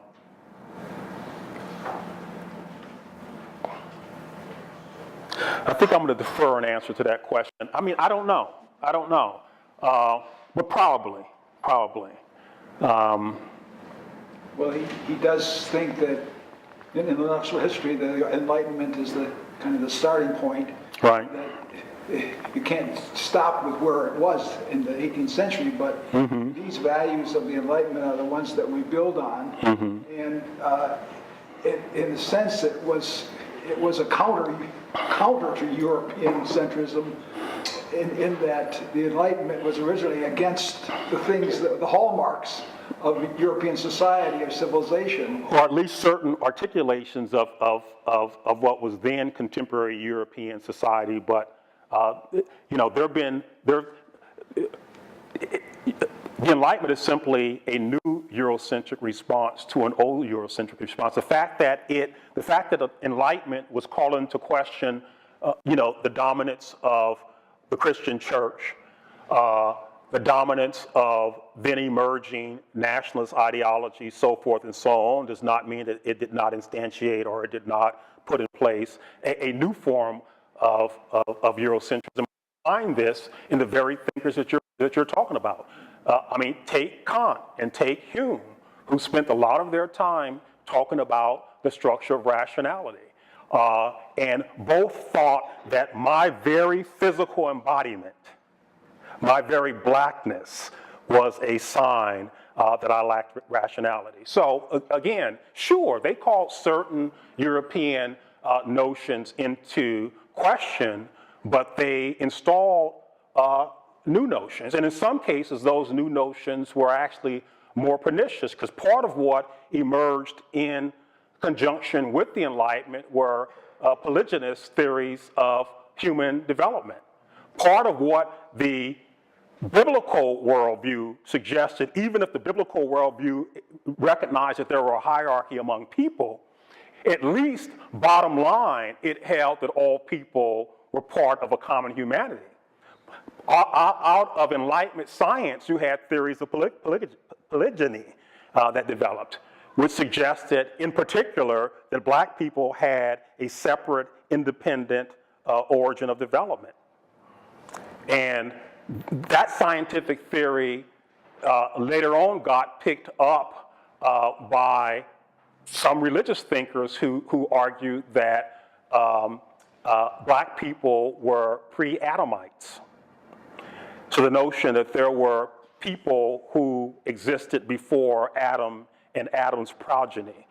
think I'm going to defer an answer to that question. I mean, I don't know, but probably. Well, he does think that in intellectual history, the Enlightenment is the kind of the starting point. Right. That you can't stop with where it was in the 18th century, but these values of the Enlightenment are the ones that we build on. And in a sense, it was a counter to European centrism, in that the Enlightenment was originally against the things, the hallmarks of European society, of civilization. Or at least certain articulations of what was then contemporary European society, but the Enlightenment is simply a new Eurocentric response to an old Eurocentric response. The fact that Enlightenment was calling into question, the dominance of the Christian church, the dominance of then emerging nationalist ideology, so forth and so on, does not mean that it did not instantiate or it did not put in place a new form of Eurocentrism. Find this in the very thinkers that you're talking about. Take Kant and take Hume, who spent a lot of their time talking about the structure of rationality. And both thought that my very physical embodiment, my very blackness, was a sign that I lacked rationality. So again, sure, they called certain European notions into question, but they installed new notions. And in some cases, those new notions were actually more pernicious, because part of what emerged in conjunction with the Enlightenment were polygynous theories of human development. Part of what the biblical worldview suggested, even if the biblical worldview recognized that there were a hierarchy among people, at least bottom line, it held that all people were part of a common humanity. Out of Enlightenment science, you had theories of polygyny that developed, which suggested, in particular, that black people had a separate, independent origin of development. And that scientific theory later on got picked up by some religious thinkers who argued that black people were pre-Adamites. So the notion that there were people who existed before Adam and Adam's progeny,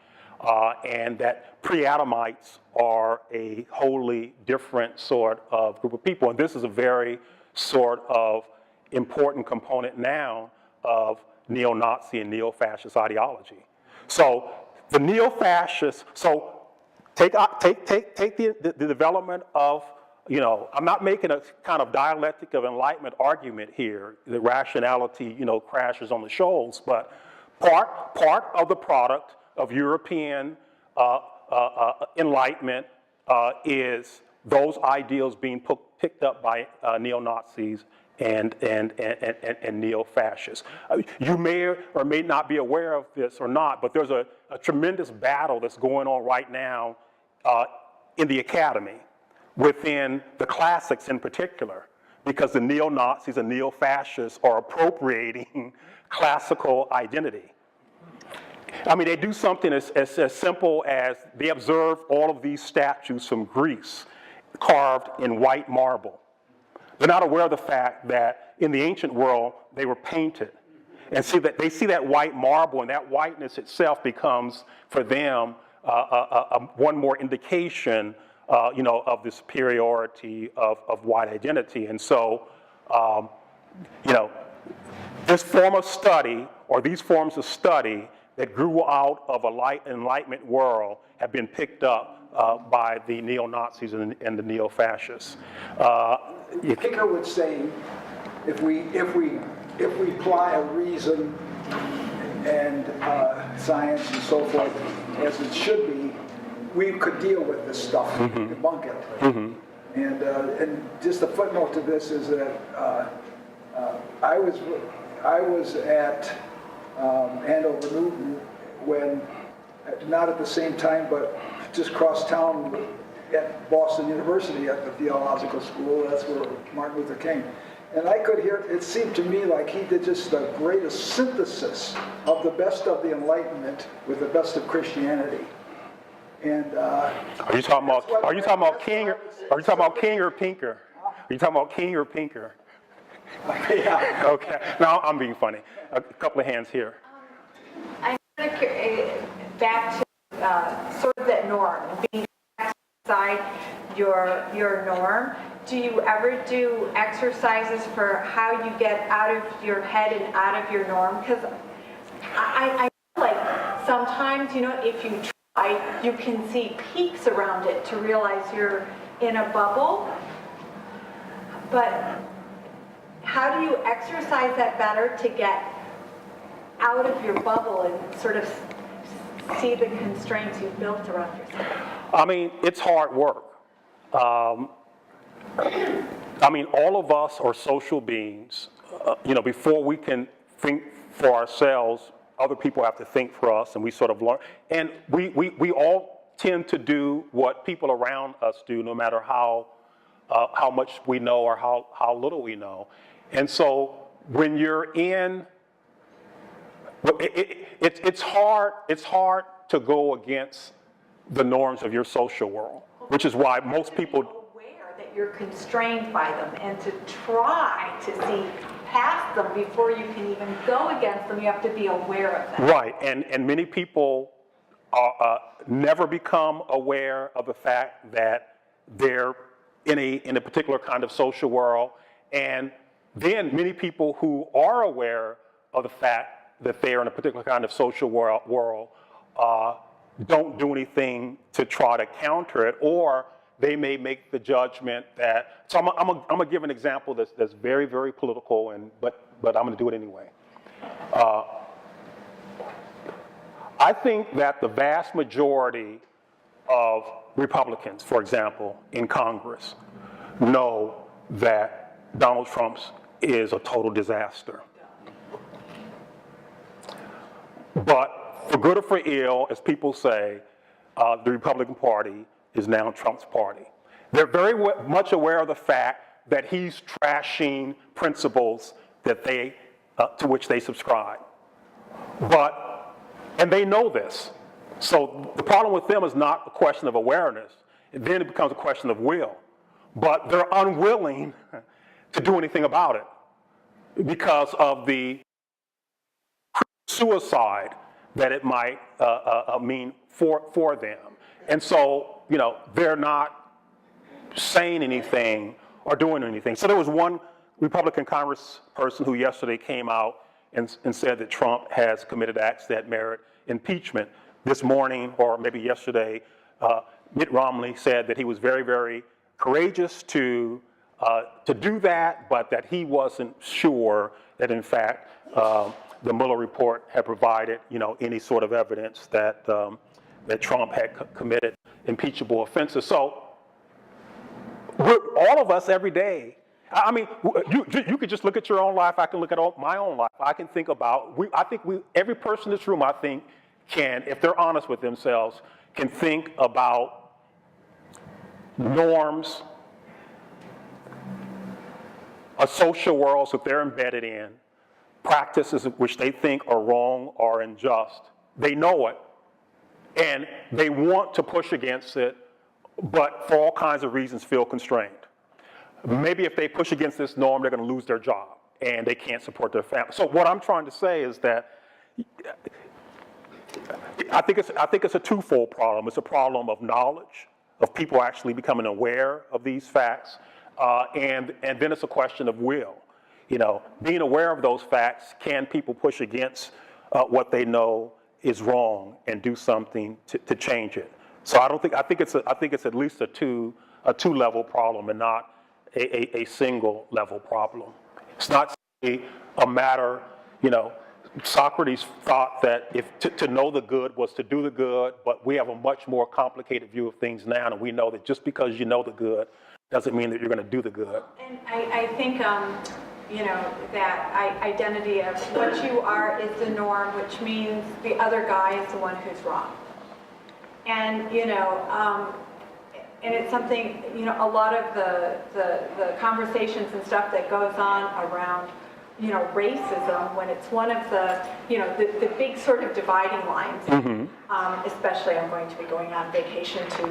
and that pre-Adamites are a wholly different sort of group of people. And this is a very sort of important component now of neo-Nazi and neo-fascist ideology. So the neo-fascists, so take the development of, I'm not making a kind of dialectic of enlightenment argument here, that rationality, crashes on the shoals, but part of the product of European enlightenment is those ideals being picked up by neo-Nazis and neo-fascists. You may or may not be aware of this or not, but there's a tremendous battle that's going on right now in the academy, within the classics in particular, because the neo-Nazis and neo-fascists are appropriating classical identity. I mean, they do something as simple as they observe all of these statues from Greece carved in white marble. They're not aware of the fact that in the ancient world, they were painted. And they see that white marble, and that whiteness itself becomes, for them, one more indication of the superiority of white identity. And so, this form of study, or these forms of study that grew out of an Enlightenment world, have been picked up by the neo-Nazis and the neo-fascists. Pinker would say, if we apply a reason and science and so forth as it should be, we could deal with this stuff, debunk it. And just a footnote to this is that I was at Andover Newton when, not at the same time, but just cross town at Boston University at the theological school. That's where Martin Luther came. And I could hear, it seemed to me like he did just the greatest synthesis of the best of the Enlightenment with the best of Christianity. And are you talking about King or Pinker? Are you talking about King or Pinker? Yeah. Okay. Now I'm being funny. A couple of hands here. I'm back to sort of that norm, being outside your norm. Do you ever do exercises for how you get out of your head and out of your norm? Because I feel like sometimes, if you try, you can see peaks around it to realize you're in a bubble. But how do you exercise that better to get out of your bubble and sort of see the constraints you've built around yourself? I mean, it's hard work. I mean, all of us are social beings. Before we can think for ourselves, other people have to think for us, and we sort of learn. And we all tend to do what people around us do, no matter how much we know or how little we know. And so when you're in, it's hard to go against the norms of your social world, which is why most people aware that you're constrained by them, and to try to see past them before you can even go against them, you have to be aware of that. Right, and many people never become aware of the fact that they're in a particular kind of social world, and then many people who are aware of the fact that they're in a particular kind of social world don't do anything to try to counter it, or they may make the judgment that. So I'm gonna give an example that's very, very political, but I'm gonna do it anyway. I think that the vast majority of Republicans, for example, in Congress, know that Donald Trump is a total disaster. But for good or for ill, as people say, the Republican Party is now Trump's party. They're very much aware of the fact that he's trashing principles that to which they subscribe. And they know this. So the problem with them is not a question of awareness. Then it becomes a question of will. But they're unwilling to do anything about it because of the suicide that it might mean for them. And so, they're not saying anything or doing anything. So there was one Republican congressperson who yesterday came out and said that Trump has committed acts that merit impeachment. this morning, or maybe yesterday, Mitt Romney said that he was very, very courageous to do that, but that he wasn't sure that, in fact, the Mueller report had provided, any sort of evidence that that Trump had committed impeachable offenses. So, all of us every day. I mean, you could just look at your own life. I can look at my own life. I can think about. Every person in this room, I think, can, if they're honest with themselves, can think about norms, a social world that they're embedded in, practices which they think are wrong or unjust. They know it, and they want to push against it, but for all kinds of reasons feel constrained. Maybe if they push against this norm, they're going to lose their job, and they can't support their family. So what I'm trying to say is that I think it's a twofold problem. It's a problem of knowledge, of people actually becoming aware of these facts, and then it's a question of will. Being aware of those facts, can people push against what they know is wrong and do something to change it? So I think it's at least a two-level problem and not a single level problem. It's not a matter, Socrates thought that to know the good was to do the good, but we have a much more complicated view of things now, and we know that just because you know the good doesn't mean that you're going to do the good. And I think, that identity of what you are is the norm, which means the other guy is the one who's wrong. And, and it's something, a lot of the conversations and stuff that goes on around, racism, when it's one of the, the big sort of dividing lines. Mm-hmm. Especially, I'm going to be going on vacation to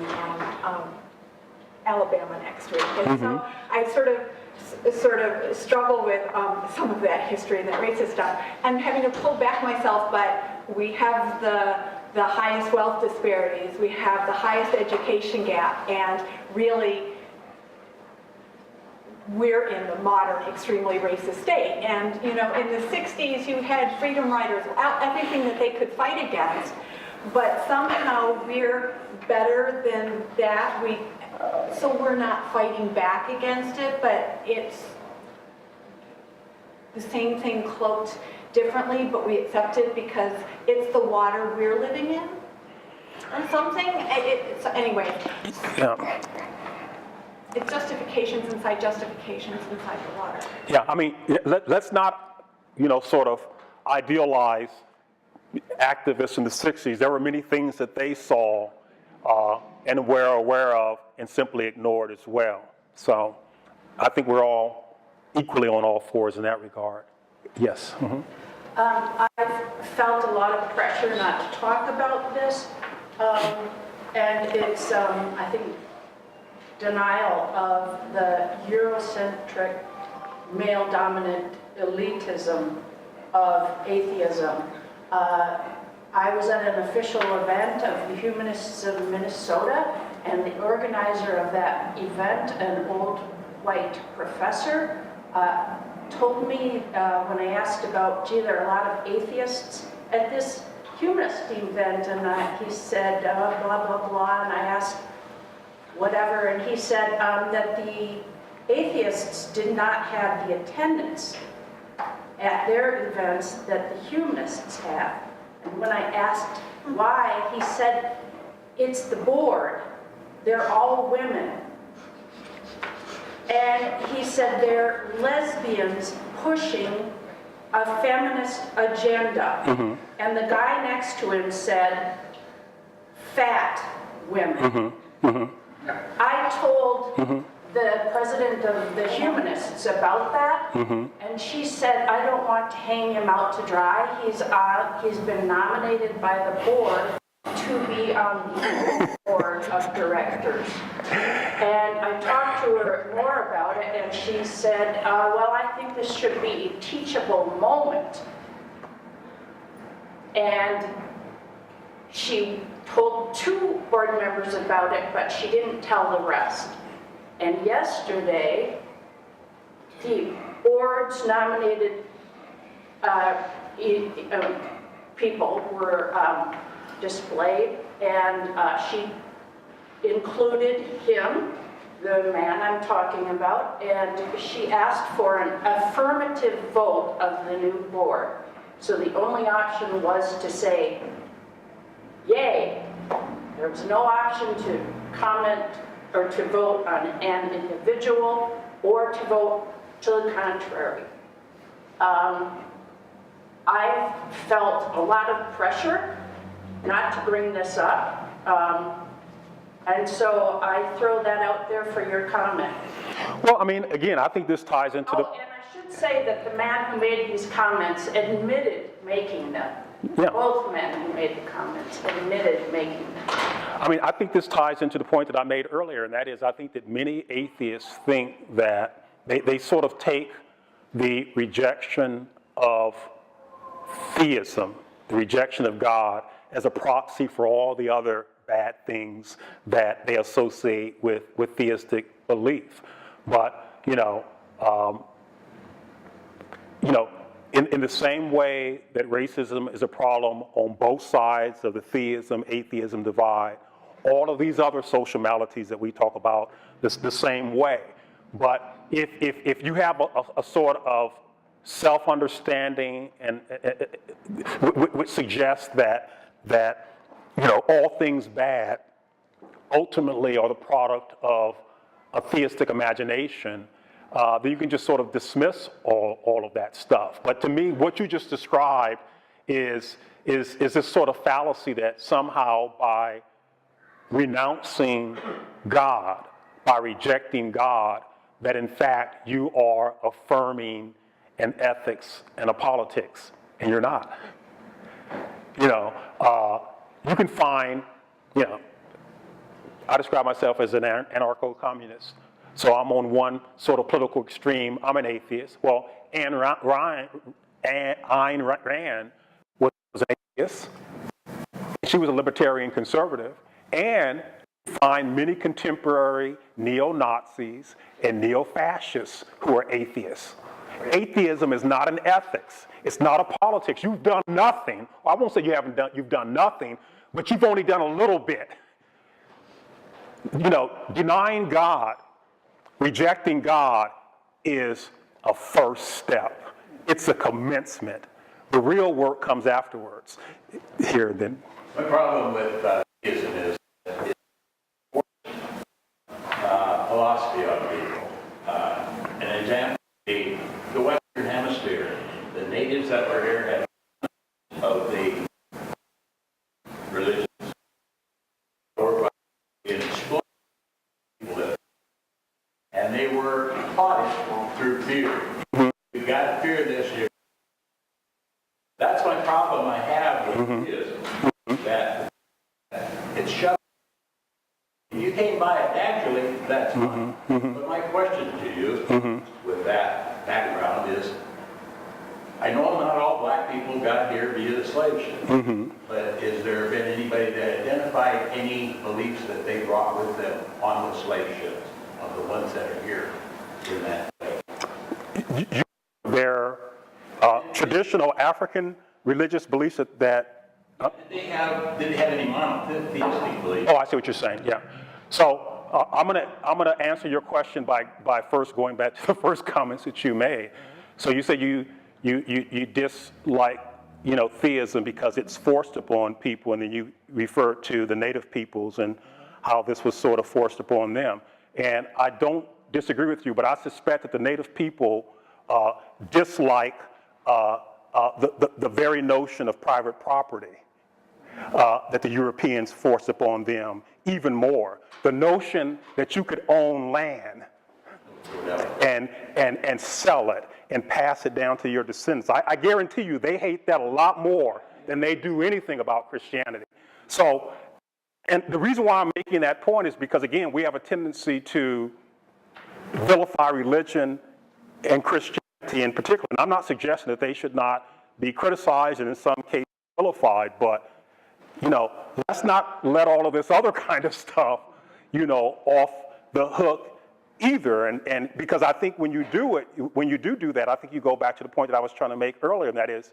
Alabama next week. And mm-hmm. So I sort of struggle with some of that history and that racist stuff. I'm having to pull back myself, but we have the highest wealth disparities, we have the highest education gap, and really we're in the modern, extremely racist state. And in the 60s you had freedom riders, everything that they could fight against, but somehow we're better than that. So we're not fighting back against it, but it's the same thing cloaked differently, but we accept it because it's the water we're living in or something. Anyway. Yeah. It's justifications inside the water. Yeah, I mean, let's not, sort of idealize activists in the 60s. There were many things that they saw and were aware of and simply ignored as well. So I think we're all equally on all fours in that regard. Yes. Mm-hmm. I've felt a lot of pressure not to talk about this, and it's, I think, denial of the Eurocentric, male-dominant elitism of atheism. I was at an official event of the Humanists of Minnesota, and the organizer of that event, an old white professor, told me when I asked about, gee, there are a lot of atheists at this humanist event, and he said, blah, blah, blah, and I asked, whatever, and he said that the atheists did not have the attendance at their events that the humanists have. And when I asked why, he said, it's the board. They're all women. And he said they're lesbians pushing a feminist agenda. Mm-hmm. And the guy next to him said, fat women. Mm-hmm. Mm-hmm. I told mm-hmm. the president of the Humanists about that, mm-hmm. and she said, I don't want to hang him out to dry. He's been nominated by the board to be on the board of directors. And I talked to her more about it, and she said, well, I think this should be a teachable moment. And she told 2 board members about it, but she didn't tell the rest. And yesterday, the board's nominated people were displayed, and she included him, the man I'm talking about, and she asked for an affirmative vote of the new board. So the only option was to say, yay. There was no option to comment or to vote on an individual or to vote to the contrary. I felt a lot of pressure not to bring this up, and so I throw that out there for your comment. Well, I mean, again, I think this ties into the... Oh, and I should say that the man who made these comments admitted making them. Yeah. Both men who made the comments admitted making them. I mean, I think this ties into the point that I made earlier, and that is I think that many atheists think that they sort of take the rejection of theism, the rejection of God, as a proxy for all the other bad things that they associate with theistic belief. But, in the same way that racism is a problem on both sides of the theism-atheism divide, all of these other social maladies that we talk about the same way. But if you have a sort of self-understanding and which suggests that all things bad ultimately are the product of a theistic imagination, then you can just sort of dismiss all of that stuff. But to me, what you just described is this sort of fallacy that somehow by renouncing God, by rejecting God, that in fact you are affirming an ethics and a politics, and you're not. You can find, I describe myself as an anarcho-communist. So I'm on one sort of political extreme. I'm an atheist. Well, Ayn Rand was an atheist. She was a libertarian conservative. And you find many contemporary neo-Nazis and neo-fascists who are atheists. Atheism is not an ethics. It's not a politics. You've done nothing. Well, I won't say you've done nothing, but you've only done a little bit. Denying God, rejecting God is a first step. It's a commencement. The real work comes afterwards. Here, then. My problem with theism is philosophy on people. An example, the Western Hemisphere, the natives that were here had of the religions or exploited people, and they were taught through fear. You've got to fear this. That's my problem I have with theism, that it's shoved. If you came by it naturally, that's fine. But my question to you, with that background, is I know not all black people got here via the slave ship, but has there been anybody that identified any beliefs that they brought with them on the slave ships, of the ones that are here in that way? Their traditional African religious beliefs that did they have any monotheistic beliefs? Oh, I see what you're saying. Yeah. So I'm gonna answer your question by first going back to the first comments that you made. So you said you dislike theism because it's forced upon people, and then you referred to the native peoples and how this was sort of forced upon them. And I don't disagree with you, but I suspect that the native people dislike the very notion of private property that the Europeans forced upon them even more. The notion that you could own land and sell it and pass it down to your descendants. I guarantee you they hate that a lot more than they do anything about Christianity. So, and the reason why I'm making that point is because, again, we have a tendency to vilify religion and Christianity in particular. And I'm not suggesting that they should not be criticized and in some cases vilified, but let's not let all of this other kind of stuff, off the hook either. And because I think when you do that, I think you go back to the point that I was trying to make earlier, and that is,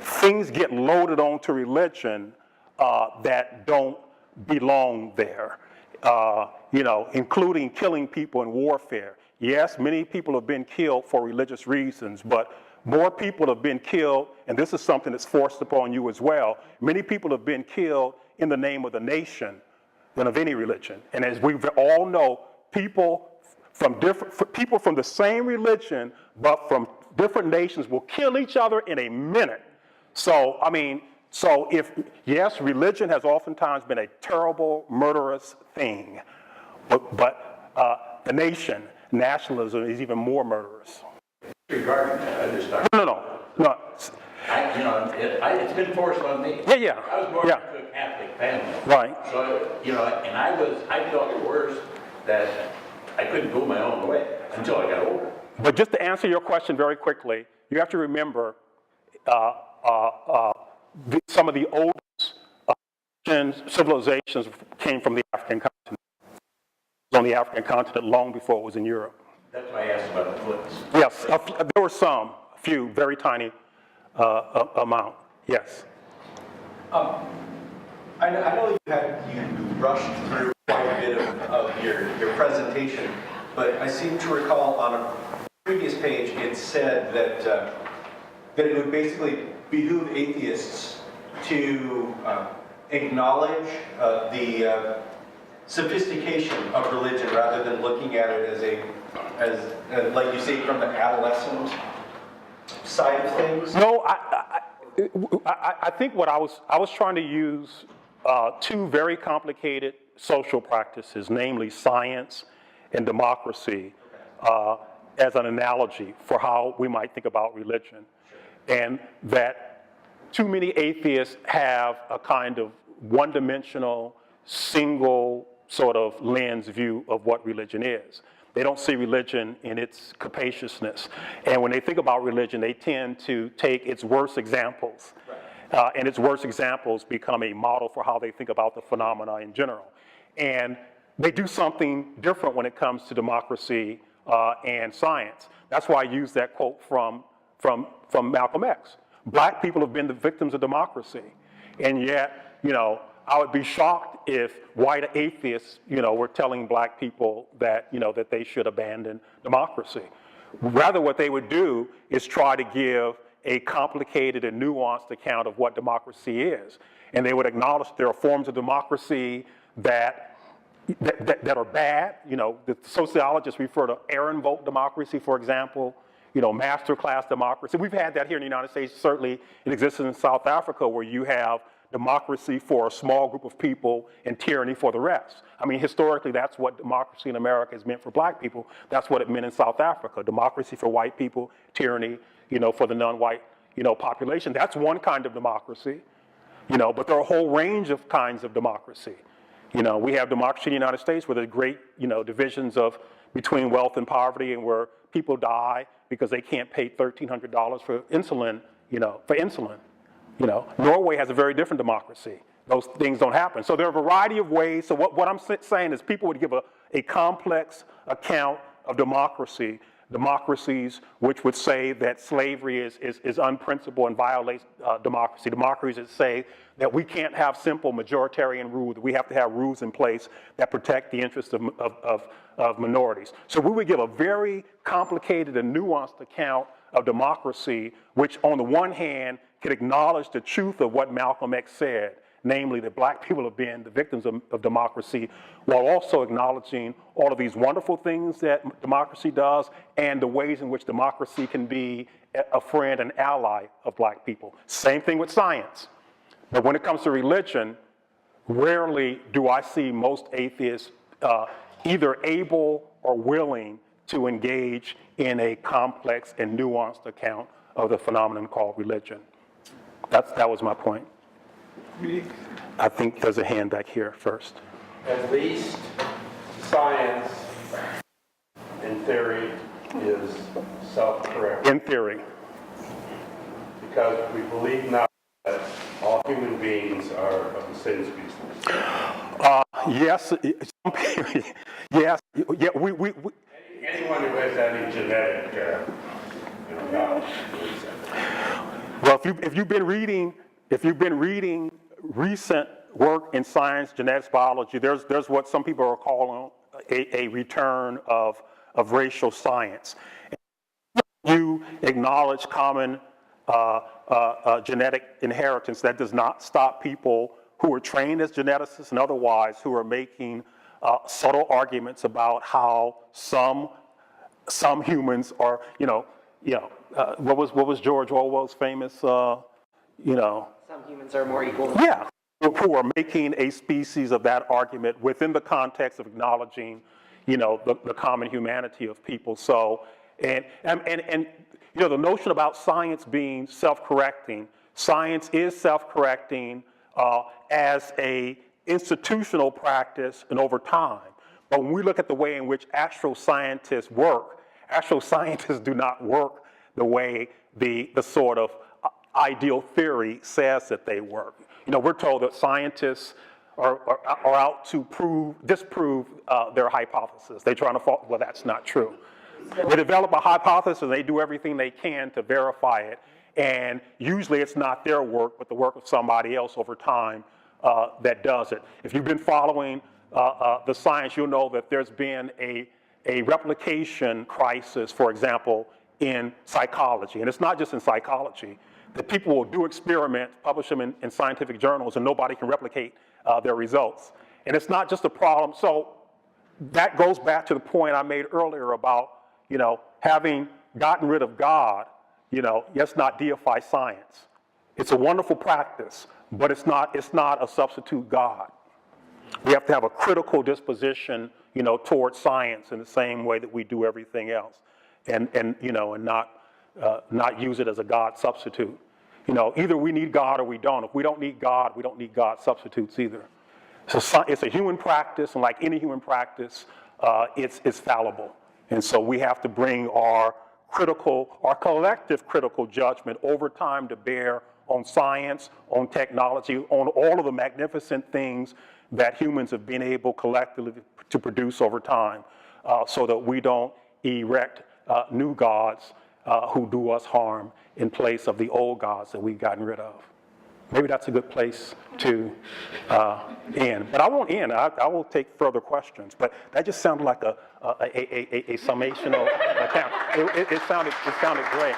things get loaded onto religion that don't belong there, including killing people in warfare. Yes, many people have been killed for religious reasons, but more people have been killed, and this is something that's forced upon you as well. Many people have been killed in the name of the nation than of any religion. And as we all know, people from the same religion, but from different nations will kill each other in a minute. So, yes, religion has oftentimes been a terrible, murderous thing, but the nationalism is even more murderous. Regarding that, I just thought. No. It's been forced on me. Yeah. I was born into a Catholic family. Right. So, and I felt worse that I couldn't go my own way until I got older. But just to answer your question very quickly, you have to remember some of the oldest civilizations came from the African continent. It was on the African continent long before it was in Europe. That's why I asked about the foots. Yes, there were a few, very tiny amount, yes. I know you rushed through quite a bit of your presentation, but I seem to recall on a previous page it said that it would basically behoove atheists to acknowledge the sophistication of religion rather than looking at it as like you say, from the adolescent side of things. No, I think what I was trying to use two very complicated social practices, namely science and democracy, as an analogy for how we might think about religion. And that too many atheists have a kind of one-dimensional, single sort of lens view of what religion is. They don't see religion in its capaciousness. And when they think about religion, they tend to take its worst examples. And its worst examples become a model for how they think about the phenomena in general. And they do something different when it comes to democracy and science. That's why I use that quote from Malcolm X. Black people have been the victims of democracy. And yet, I would be shocked if white atheists, were telling black people that, that they should abandon democracy. Rather, what they would do is try to give a complicated and nuanced account of what democracy is. And they would acknowledge there are forms of democracy that are bad. The sociologists refer to Aaron vote democracy, for example, master class democracy. We've had that here in the United States. Certainly it exists in South Africa, where you have democracy for a small group of people and tyranny for the rest. I mean, historically, that's what democracy in America has meant for black people. That's what it meant in South Africa. Democracy for white people, tyranny, for the non-white, population. That's one kind of democracy, but there are a whole range of kinds of democracy. We have democracy in the United States where there's great, divisions between wealth and poverty, and where people die because they can't pay $1,300 for insulin, Norway has a very different democracy. Those things don't happen. So there are a variety of ways. So what I'm saying is people would give a complex account of democracy, democracies which would say that slavery is unprincipled and violates democracy. Democracies that say that we can't have simple majoritarian rule, that we have to have rules in place that protect the interests of minorities. So we would give a very complicated and nuanced account of democracy, which on the one hand could acknowledge the truth of what Malcolm X said, namely that black people have been the victims of democracy, while also acknowledging all of these wonderful things that democracy does and the ways in which democracy can be a friend and ally of black people. Same thing with science. But when it comes to religion, rarely do I see most atheists either able or willing to engage in a complex and nuanced account of the phenomenon called religion. That was my point. I think there's a hand back here first. At least science, in theory, is self-correcting. In theory. Because we believe now that all human beings are of the same species. Yes. Yes. Yeah. Anyone who has any genetic knowledge. Well, if you've been reading recent work in science, genetics, biology, there's what some people are calling a return of racial science. You acknowledge common genetic inheritance. That does not stop people who are trained as geneticists and otherwise who are making subtle arguments about how some humans are, what was George Orwell's famous, Some humans are more equal. yeah, who are making a species of that argument within the context of acknowledging, the common humanity of people. So, and the notion about science being self-correcting, science is self-correcting as a institutional practice and over time. But when we look at the way in which actual scientists work, actual scientists do not work the way the sort of ideal theory says that they work. We're told that scientists are out to disprove their hypothesis. They're trying to well, that's not true. They develop a hypothesis and they do everything they can to verify it. And usually it's not their work, but the work of somebody else over time that does it. If you've been following the science, you'll know that there's been a replication crisis, for example, in psychology. And it's not just in psychology. That people will do experiments, publish them in scientific journals, and nobody can replicate their results. And it's not just a problem. So that goes back to the point I made earlier about, having gotten rid of God, let's not deify science. It's a wonderful practice, but it's not a substitute God. We have to have a critical disposition, towards science in the same way that we do everything else, and not use it as a God substitute. Either we need God or we don't. If we don't need God, we don't need God substitutes either. So it's a human practice, and like any human practice, it's fallible. And so we have to bring our collective critical judgment over time to bear on science, on technology, on all of the magnificent things that humans have been able collectively to produce over time, so that we don't erect new gods who do us harm in place of the old gods that we've gotten rid of. Maybe that's a good place to end. But I won't end. I will take further questions. But that just sounded like a summational account. It sounded great.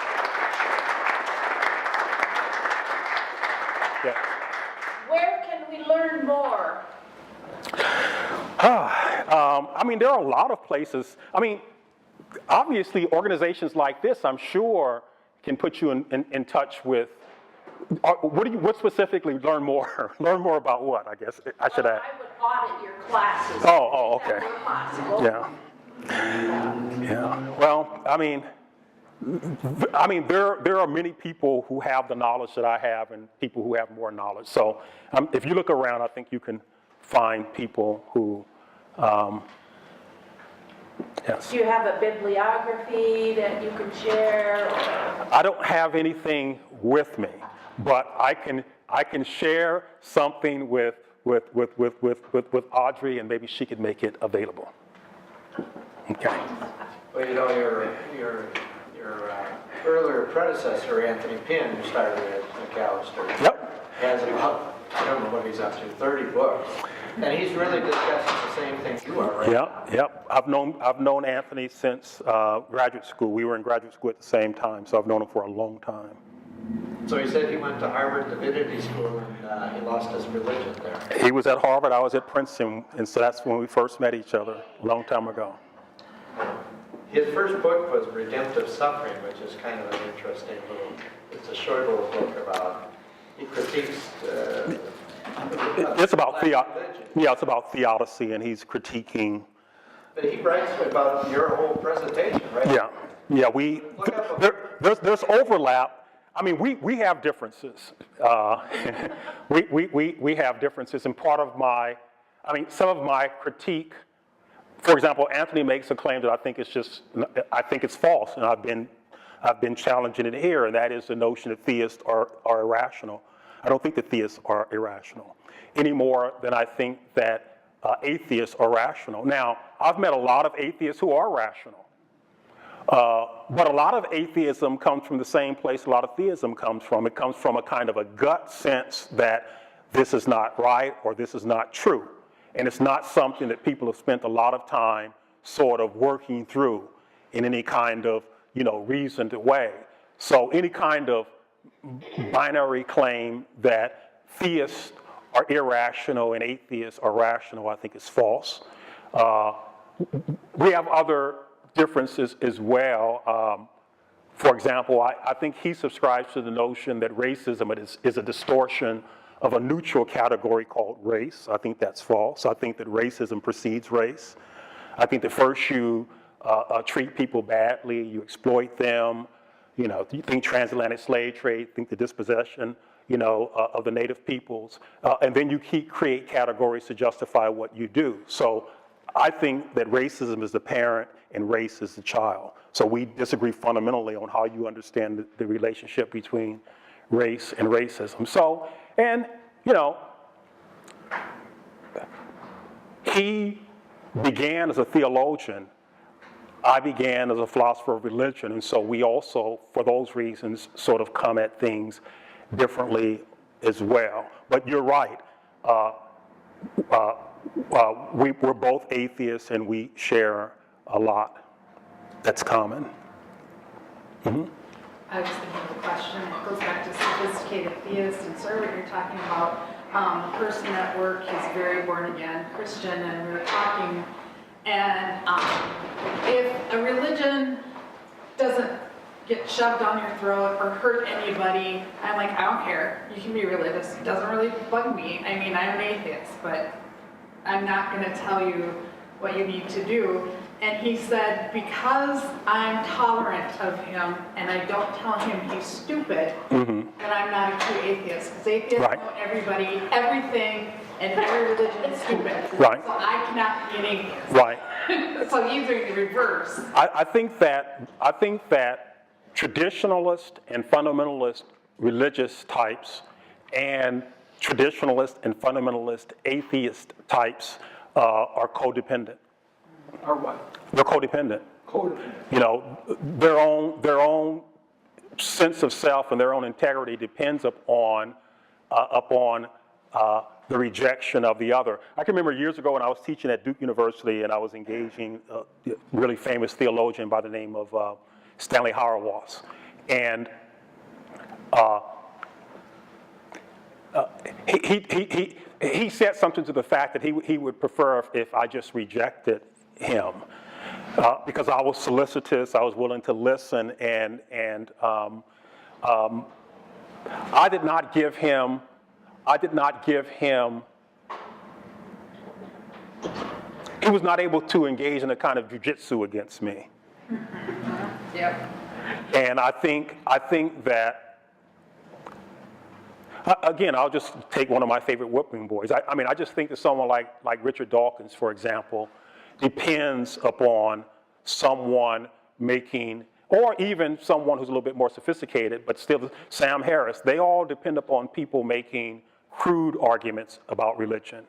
Yeah. Where can we learn more? There are a lot of places. Obviously, organizations like this, I'm sure, can put you in touch with. What specifically learn more? Learn more about what? I guess I should ask. I would audit your classes. Oh, okay. If that were possible. Yeah. Well, there are many people who have the knowledge that I have, and people who have more knowledge. So, if you look around, I think you can find people who. Yes. Do you have a bibliography that you can share? I don't have anything with me, but I can share something with Audrey, and maybe she could make it available. Okay. Well, your earlier predecessor, Anthony Pinn, who started at McAllister, Yep. has about, I don't know what he's up to, 30 books. And he's really discussing the same thing you are, right? Yep. I've known Anthony since graduate school. We were in graduate school at the same time, so I've known him for a long time. So he said he went to Harvard Divinity School and he lost his religion there. He was at Harvard, I was at Princeton, and so that's when we first met each other, a long time ago. His first book was Redemptive Suffering, which is kind of an interesting it's a short little book about, he critiques it's about it's about theodicy, and he's critiquing. But he writes about your whole presentation, right? Yeah. There's overlap. We have differences. We have differences, and part of some of my critique. For example, Anthony makes a claim that I think it's false, and I've been challenging it here, and that is the notion that theists are irrational. I don't think that theists are irrational any more than I think that atheists are rational. Now, I've met a lot of atheists who are rational. But a lot of atheism comes from the same place a lot of theism comes from. It comes from a kind of a gut sense that this is not right or this is not true. And it's not something that people have spent a lot of time sort of working through in any kind of, reasoned way. So any kind of binary claim that theists are irrational and atheists are rational, I think is false. We have other differences as well. For example, I think he subscribes to the notion that racism is a distortion of a neutral category called race. I think that's false. I think that racism precedes race. I think that first you treat people badly, you exploit them, you think transatlantic slave trade, think the dispossession, of the native peoples, and then you create categories to justify what you do. So I think that racism is the parent and race is the child. So we disagree fundamentally on how you understand the relationship between race and racism. So, and, he began as a theologian. I began as a philosopher of religion, and so we also, for those reasons, sort of come at things differently as well. But you're right. We're both atheists, and we share a lot that's common. Mm-hmm. I was thinking of a question that goes back to sophisticated theists, and sort of what you're talking about. The person at work is very born again Christian, and we were talking, and if a religion doesn't get shoved down your throat or hurt anybody, I'm like, I don't care. You can be religious. It doesn't really bug me. I mean, I'm an atheist, but I'm not going to tell you what you need to do. And he said, because I'm tolerant of him and I don't tell him he's stupid, then I'm not a true atheist. Because atheists know everybody, everything, and every religion is stupid. Right. So I cannot be an atheist. Right. So he's doing the reverse. I think that traditionalist and fundamentalist religious types and traditionalist and fundamentalist atheist types are codependent. Are what? They're codependent. Codependent. Their own sense of self and their own integrity depends upon the rejection of the other. I can remember years ago when I was teaching at Duke University and I was engaging a really famous theologian by the name of Stanley Hauerwas. And he said something to the fact that he would prefer if I just rejected him because I was solicitous, I was willing to listen, and I did not give him. He was not able to engage in a kind of jujitsu against me. Yep. And I think that, again, I'll just take one of my favorite whipping boys. I just think that someone like Richard Dawkins, for example, depends upon someone making, or even someone who's a little bit more sophisticated, but still Sam Harris, they all depend upon people making crude arguments about religion.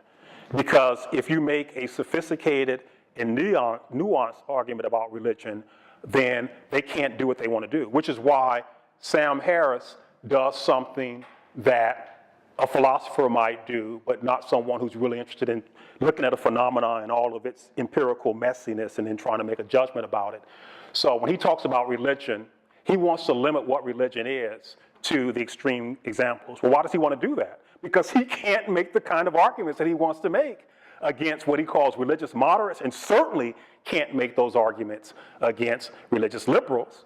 Because if you make a sophisticated and nuanced argument about religion, then they can't do what they want to do, which is why Sam Harris does something that a philosopher might do, but not someone who's really interested in looking at a phenomenon and all of its empirical messiness and then trying to make a judgment about it. So when he talks about religion, he wants to limit what religion is to the extreme examples. Well, why does he want to do that? Because he can't make the kind of arguments that he wants to make against what he calls religious moderates, and certainly can't make those arguments against religious liberals,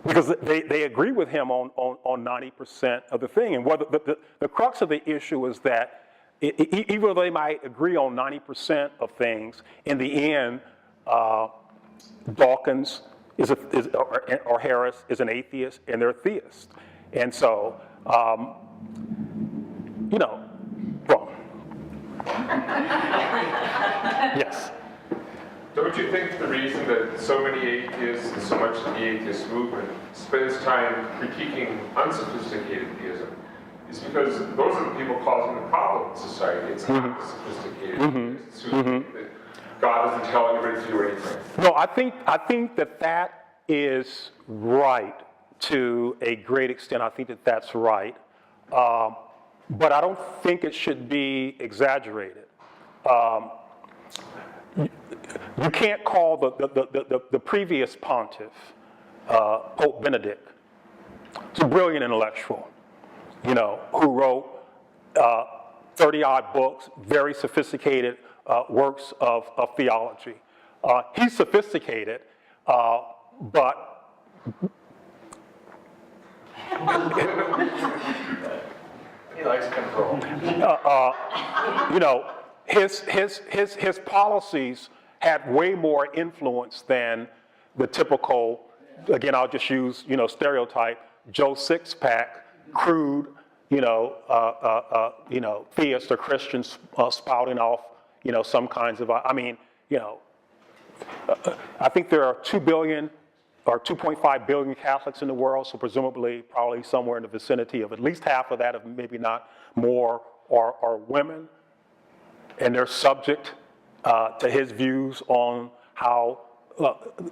because they agree with him on 90% of the thing. And whether the crux of the issue is that even though they might agree on 90% of things, in the end, Dawkins or Harris is an atheist, and they're theists. And so, well, yes. Don't you think the reason that so many atheists and so much of the atheist movement spends time critiquing unsophisticated theism is because those are the people causing the problem in society? It's not the sophisticated theists who think that God doesn't tell anybody to do anything. No, I think that is right to a great extent. I think that that's right. But I don't think it should be exaggerated. You can't call the previous pontiff, Pope Benedict, he's a brilliant intellectual, who wrote 30-odd books, very sophisticated works of theology. He's sophisticated, but He likes control. His policies had way more influence than the typical, again, I'll just use, stereotype, Joe Six-Pack, crude, theist or Christian spouting off, some kinds of, I think there are 2 billion or 2.5 billion Catholics in the world, so presumably probably somewhere in the vicinity of at least half of that, if maybe not more, are women. And they're subject to his views on how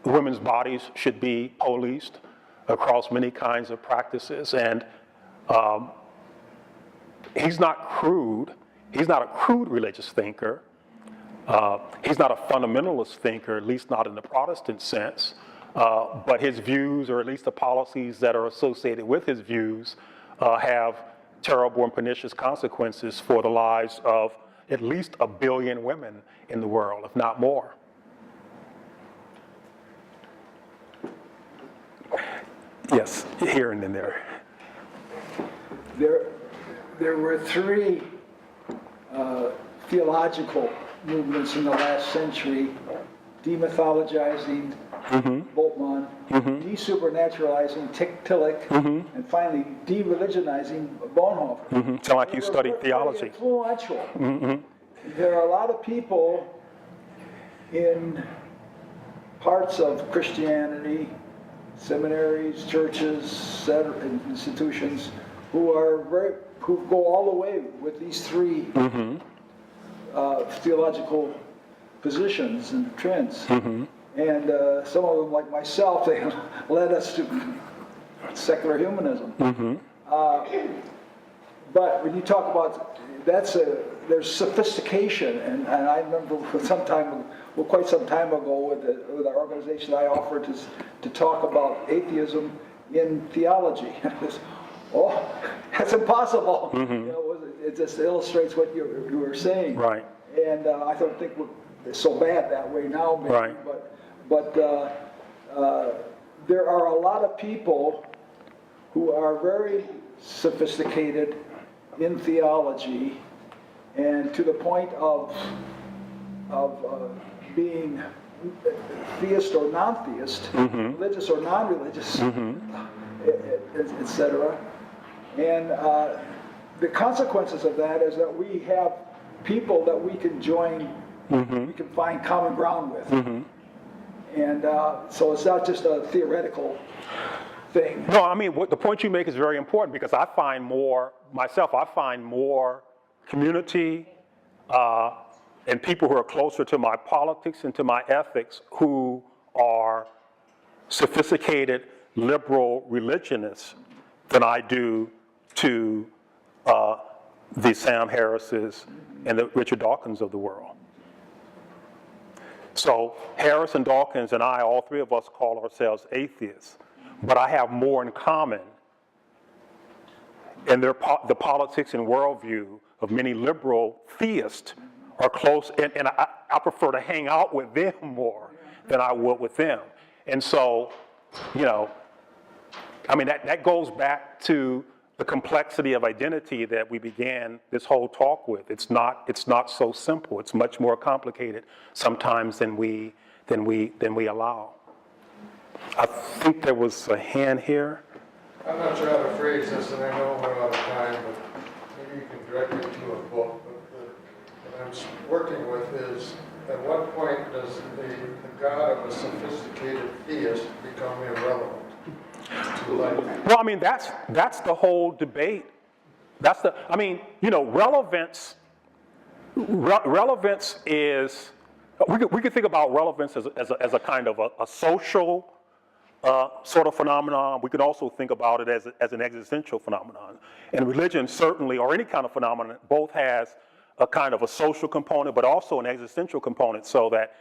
women's bodies should be policed across many kinds of practices. And he's not crude. He's not a crude religious thinker. He's not a fundamentalist thinker, at least not in the Protestant sense. But his views, or at least the policies that are associated with his views, have terrible and pernicious consequences for the lives of at least 1 billion women in the world, if not more. Yes, here and then there. There were 3 theological movements in the last century: demythologizing, Bultmann, desupernaturalizing, Tillich, and finally de-religionizing, Bonhoeffer. Sound like you studied theology. Influential. There are a lot of people in parts of Christianity, seminaries, churches, institutions, who go all the way with these 3 theological positions and trends. And some of them, like myself, they led us to secular humanism. But when you talk about, there's sophistication, and I remember quite some time ago with our organization, I offered to talk about atheism in theology. That's impossible. It just illustrates what you were saying. Right. And I don't think we're so bad that way now, maybe. Right. But there are a lot of people who are very sophisticated in theology, and to the point of being theist or non-theist, religious or non-religious, etc. And the consequences of that is that we have people that we can join, we can find common ground with. And so it's not just a theoretical thing. No, I mean, the point you make is very important, because I find more community and people who are closer to my politics and to my ethics, who are sophisticated liberal religionists, than I do to the Sam Harrises and the Richard Dawkins of the world. So Harris and Dawkins and I, all 3 of us, call ourselves atheists, but I have more in common in the politics and worldview of many liberal theists are close, and I prefer to hang out with them more than I would with them. And so, that goes back to the complexity of identity that we began this whole talk with. It's not so simple. It's much more complicated sometimes than we allow. I think there was a hand here. I'm not sure how to phrase this, and I know we're out of time, but maybe you can direct me to a book. But what I'm working with is, at what point does the God of a sophisticated theist become irrelevant? Well, that's the whole debate. Relevance is we could think about relevance as a kind of a social sort of phenomenon. We could also think about it as an existential phenomenon. And religion certainly, or any kind of phenomenon, both has a kind of a social component, but also an existential component, so that,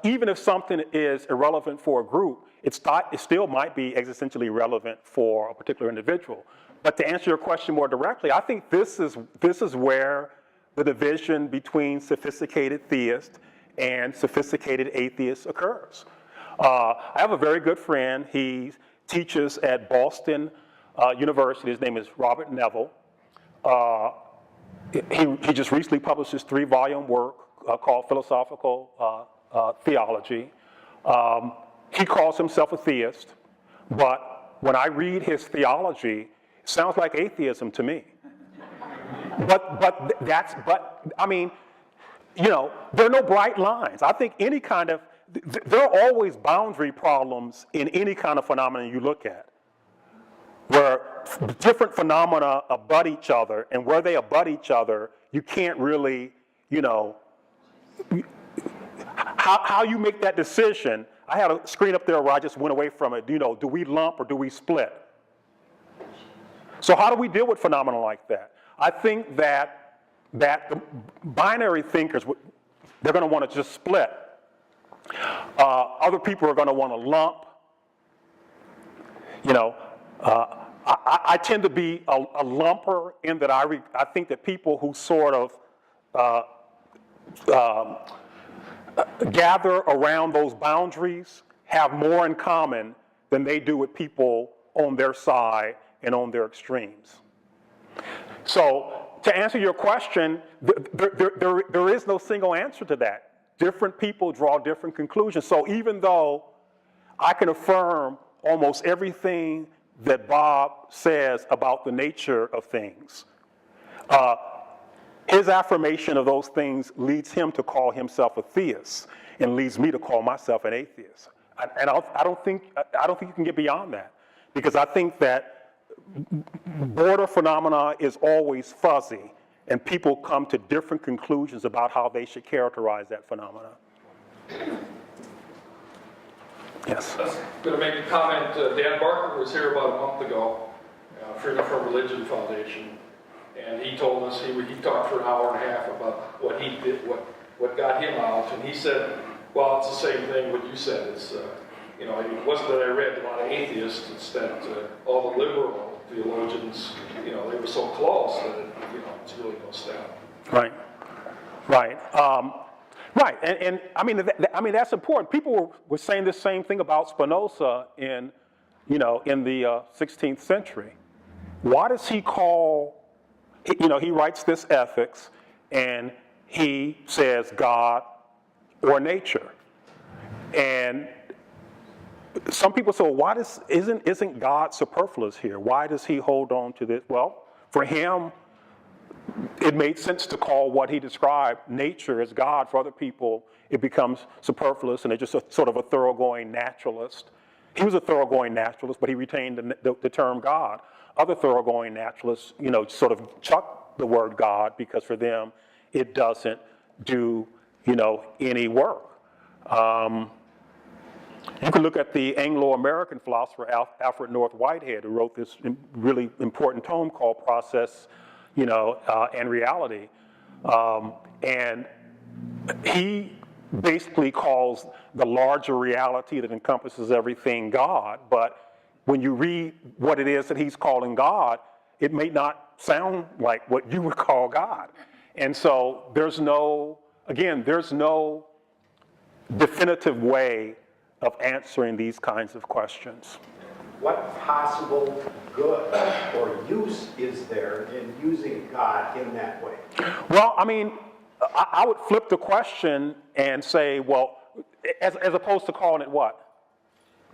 even if something is irrelevant for a group, it still might be existentially relevant for a particular individual. But to answer your question more directly, I think this is where the division between sophisticated theists and sophisticated atheists occurs. I have a very good friend. He teaches at Boston University. His name is Robert Neville. He just recently published his 3-volume work called Philosophical Theology. He calls himself a theist, but when I read his theology, it sounds like atheism to me. But I mean, there are no bright lines. I think any kind of, there are always boundary problems in any kind of phenomenon you look at, where different phenomena abut each other, and where they abut each other, you can't really, how you make that decision. I had a screen up there where I just went away from it. Do we lump or do we split? So how do we deal with phenomena like that? I think that the binary thinkers, they're going to want to just split. Other people are going to want to lump. I tend to be a lumper in that I think that people who sort of gather around those boundaries have more in common than they do with people on their side and on their extremes. So to answer your question, there is no single answer to that. Different people draw different conclusions. So even though I can affirm almost everything that Bob says about the nature of things, his affirmation of those things leads him to call himself a theist and leads me to call myself an atheist. And I don't think you can get beyond that, because I think that border phenomena is always fuzzy, and people come to different conclusions about how they should characterize that phenomena. Yes? I was going to make a comment. Dan Barker was here about a month ago, Freedom from Religion Foundation, and he told us, he talked for an hour and a half about what he did, what got him out, and he said, well, it's the same thing what you said. It's, it wasn't that I read a lot of atheists, it's that all the liberal theologians, they were so close that it's really no step. Right. Right, and I mean that's important. People were saying the same thing about Spinoza in the 16th century. Why does he call, he writes this Ethics, and he says God or nature, and some people say, well, isn't God superfluous here? Why does he hold on to this? Well, for him, it made sense to call what he described nature as God. For other people, it becomes superfluous, and they're just sort of a thoroughgoing naturalist. He was a thoroughgoing naturalist, but he retained the term God. Other thoroughgoing naturalists, sort of chuck the word God, because for them, it doesn't do, any work. You can look at the Anglo-American philosopher Alfred North Whitehead, who wrote this really important tome called Process, and Reality. And he basically calls the larger reality that encompasses everything God, but when you read what it is that he's calling God, it may not sound like what you would call God. And so there's no definitive way of answering these kinds of questions. What possible good or use is there in using God in that way? Well, I would flip the question and say, well, as opposed to calling it what?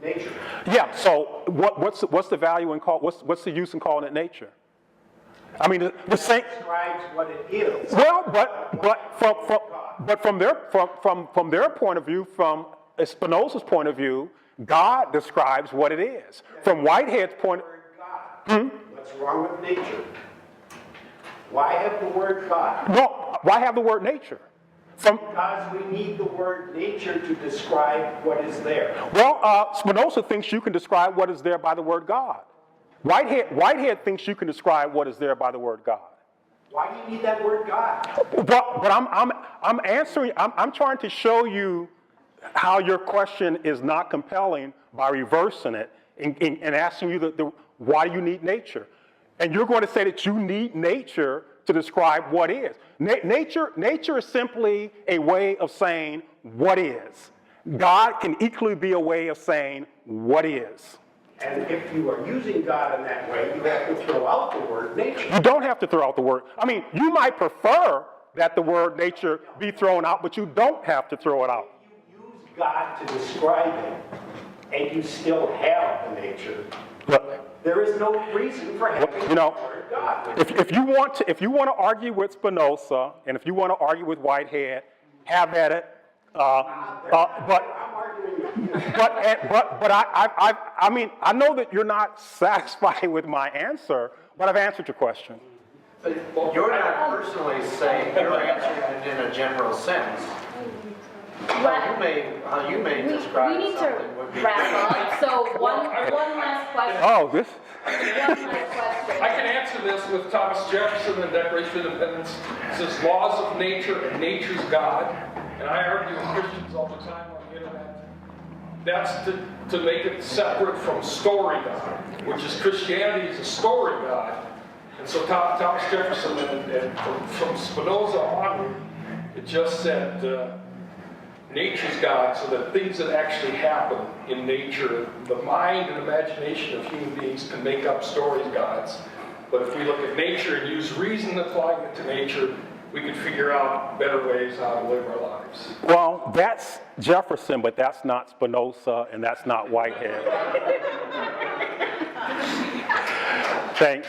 Nature. Yeah. So what's the value in what's the use in calling it nature? The same describes what it is. Well, but from their point of view, from Spinoza's point of view, God describes what it is. From Whitehead's point of view, what's wrong with nature? Why have the word God? No, why have the word nature? Because we need the word nature to describe what is there. Well, Spinoza thinks you can describe what is there by the word God. Whitehead thinks you can describe what is there by the word God. Why do you need that word God? But I'm answering, I'm trying to show you how your question is not compelling by reversing it and asking you why do you need nature? And you're going to say that you need nature to describe what is. Nature is simply a way of saying what is. God can equally be a way of saying what is. And if you are using God in that way, you have to throw out the word nature. You don't have to throw out the word. I mean, you might prefer that the word nature be thrown out, but you don't have to throw it out. You use God to describe it, and you still have the nature. Look, there is no reason for having the word God. If you want to argue with Spinoza, and if you want to argue with Whitehead, have at it. But I mean, I know that you're not satisfied with my answer, but I've answered your question. You're not personally saying, you're answering it in a general sense. How you may describe we need something would be to wrap up. So one last question. Oh, this. One last question. I can answer this with Thomas Jefferson and the Declaration of Independence. It says laws of nature and nature's God. And I argue with Christians all the time on the internet. That's to make it separate from story God, which is Christianity is a story God. And so Thomas Jefferson and from Spinoza onward, it just said nature's God, so that things that actually happen in nature, the mind and imagination of human beings can make up stories gods. But if we look at nature and use reason applying it to nature, we could figure out better ways how to live our lives. Well, that's Jefferson, but that's not Spinoza, and that's not Whitehead. Thanks.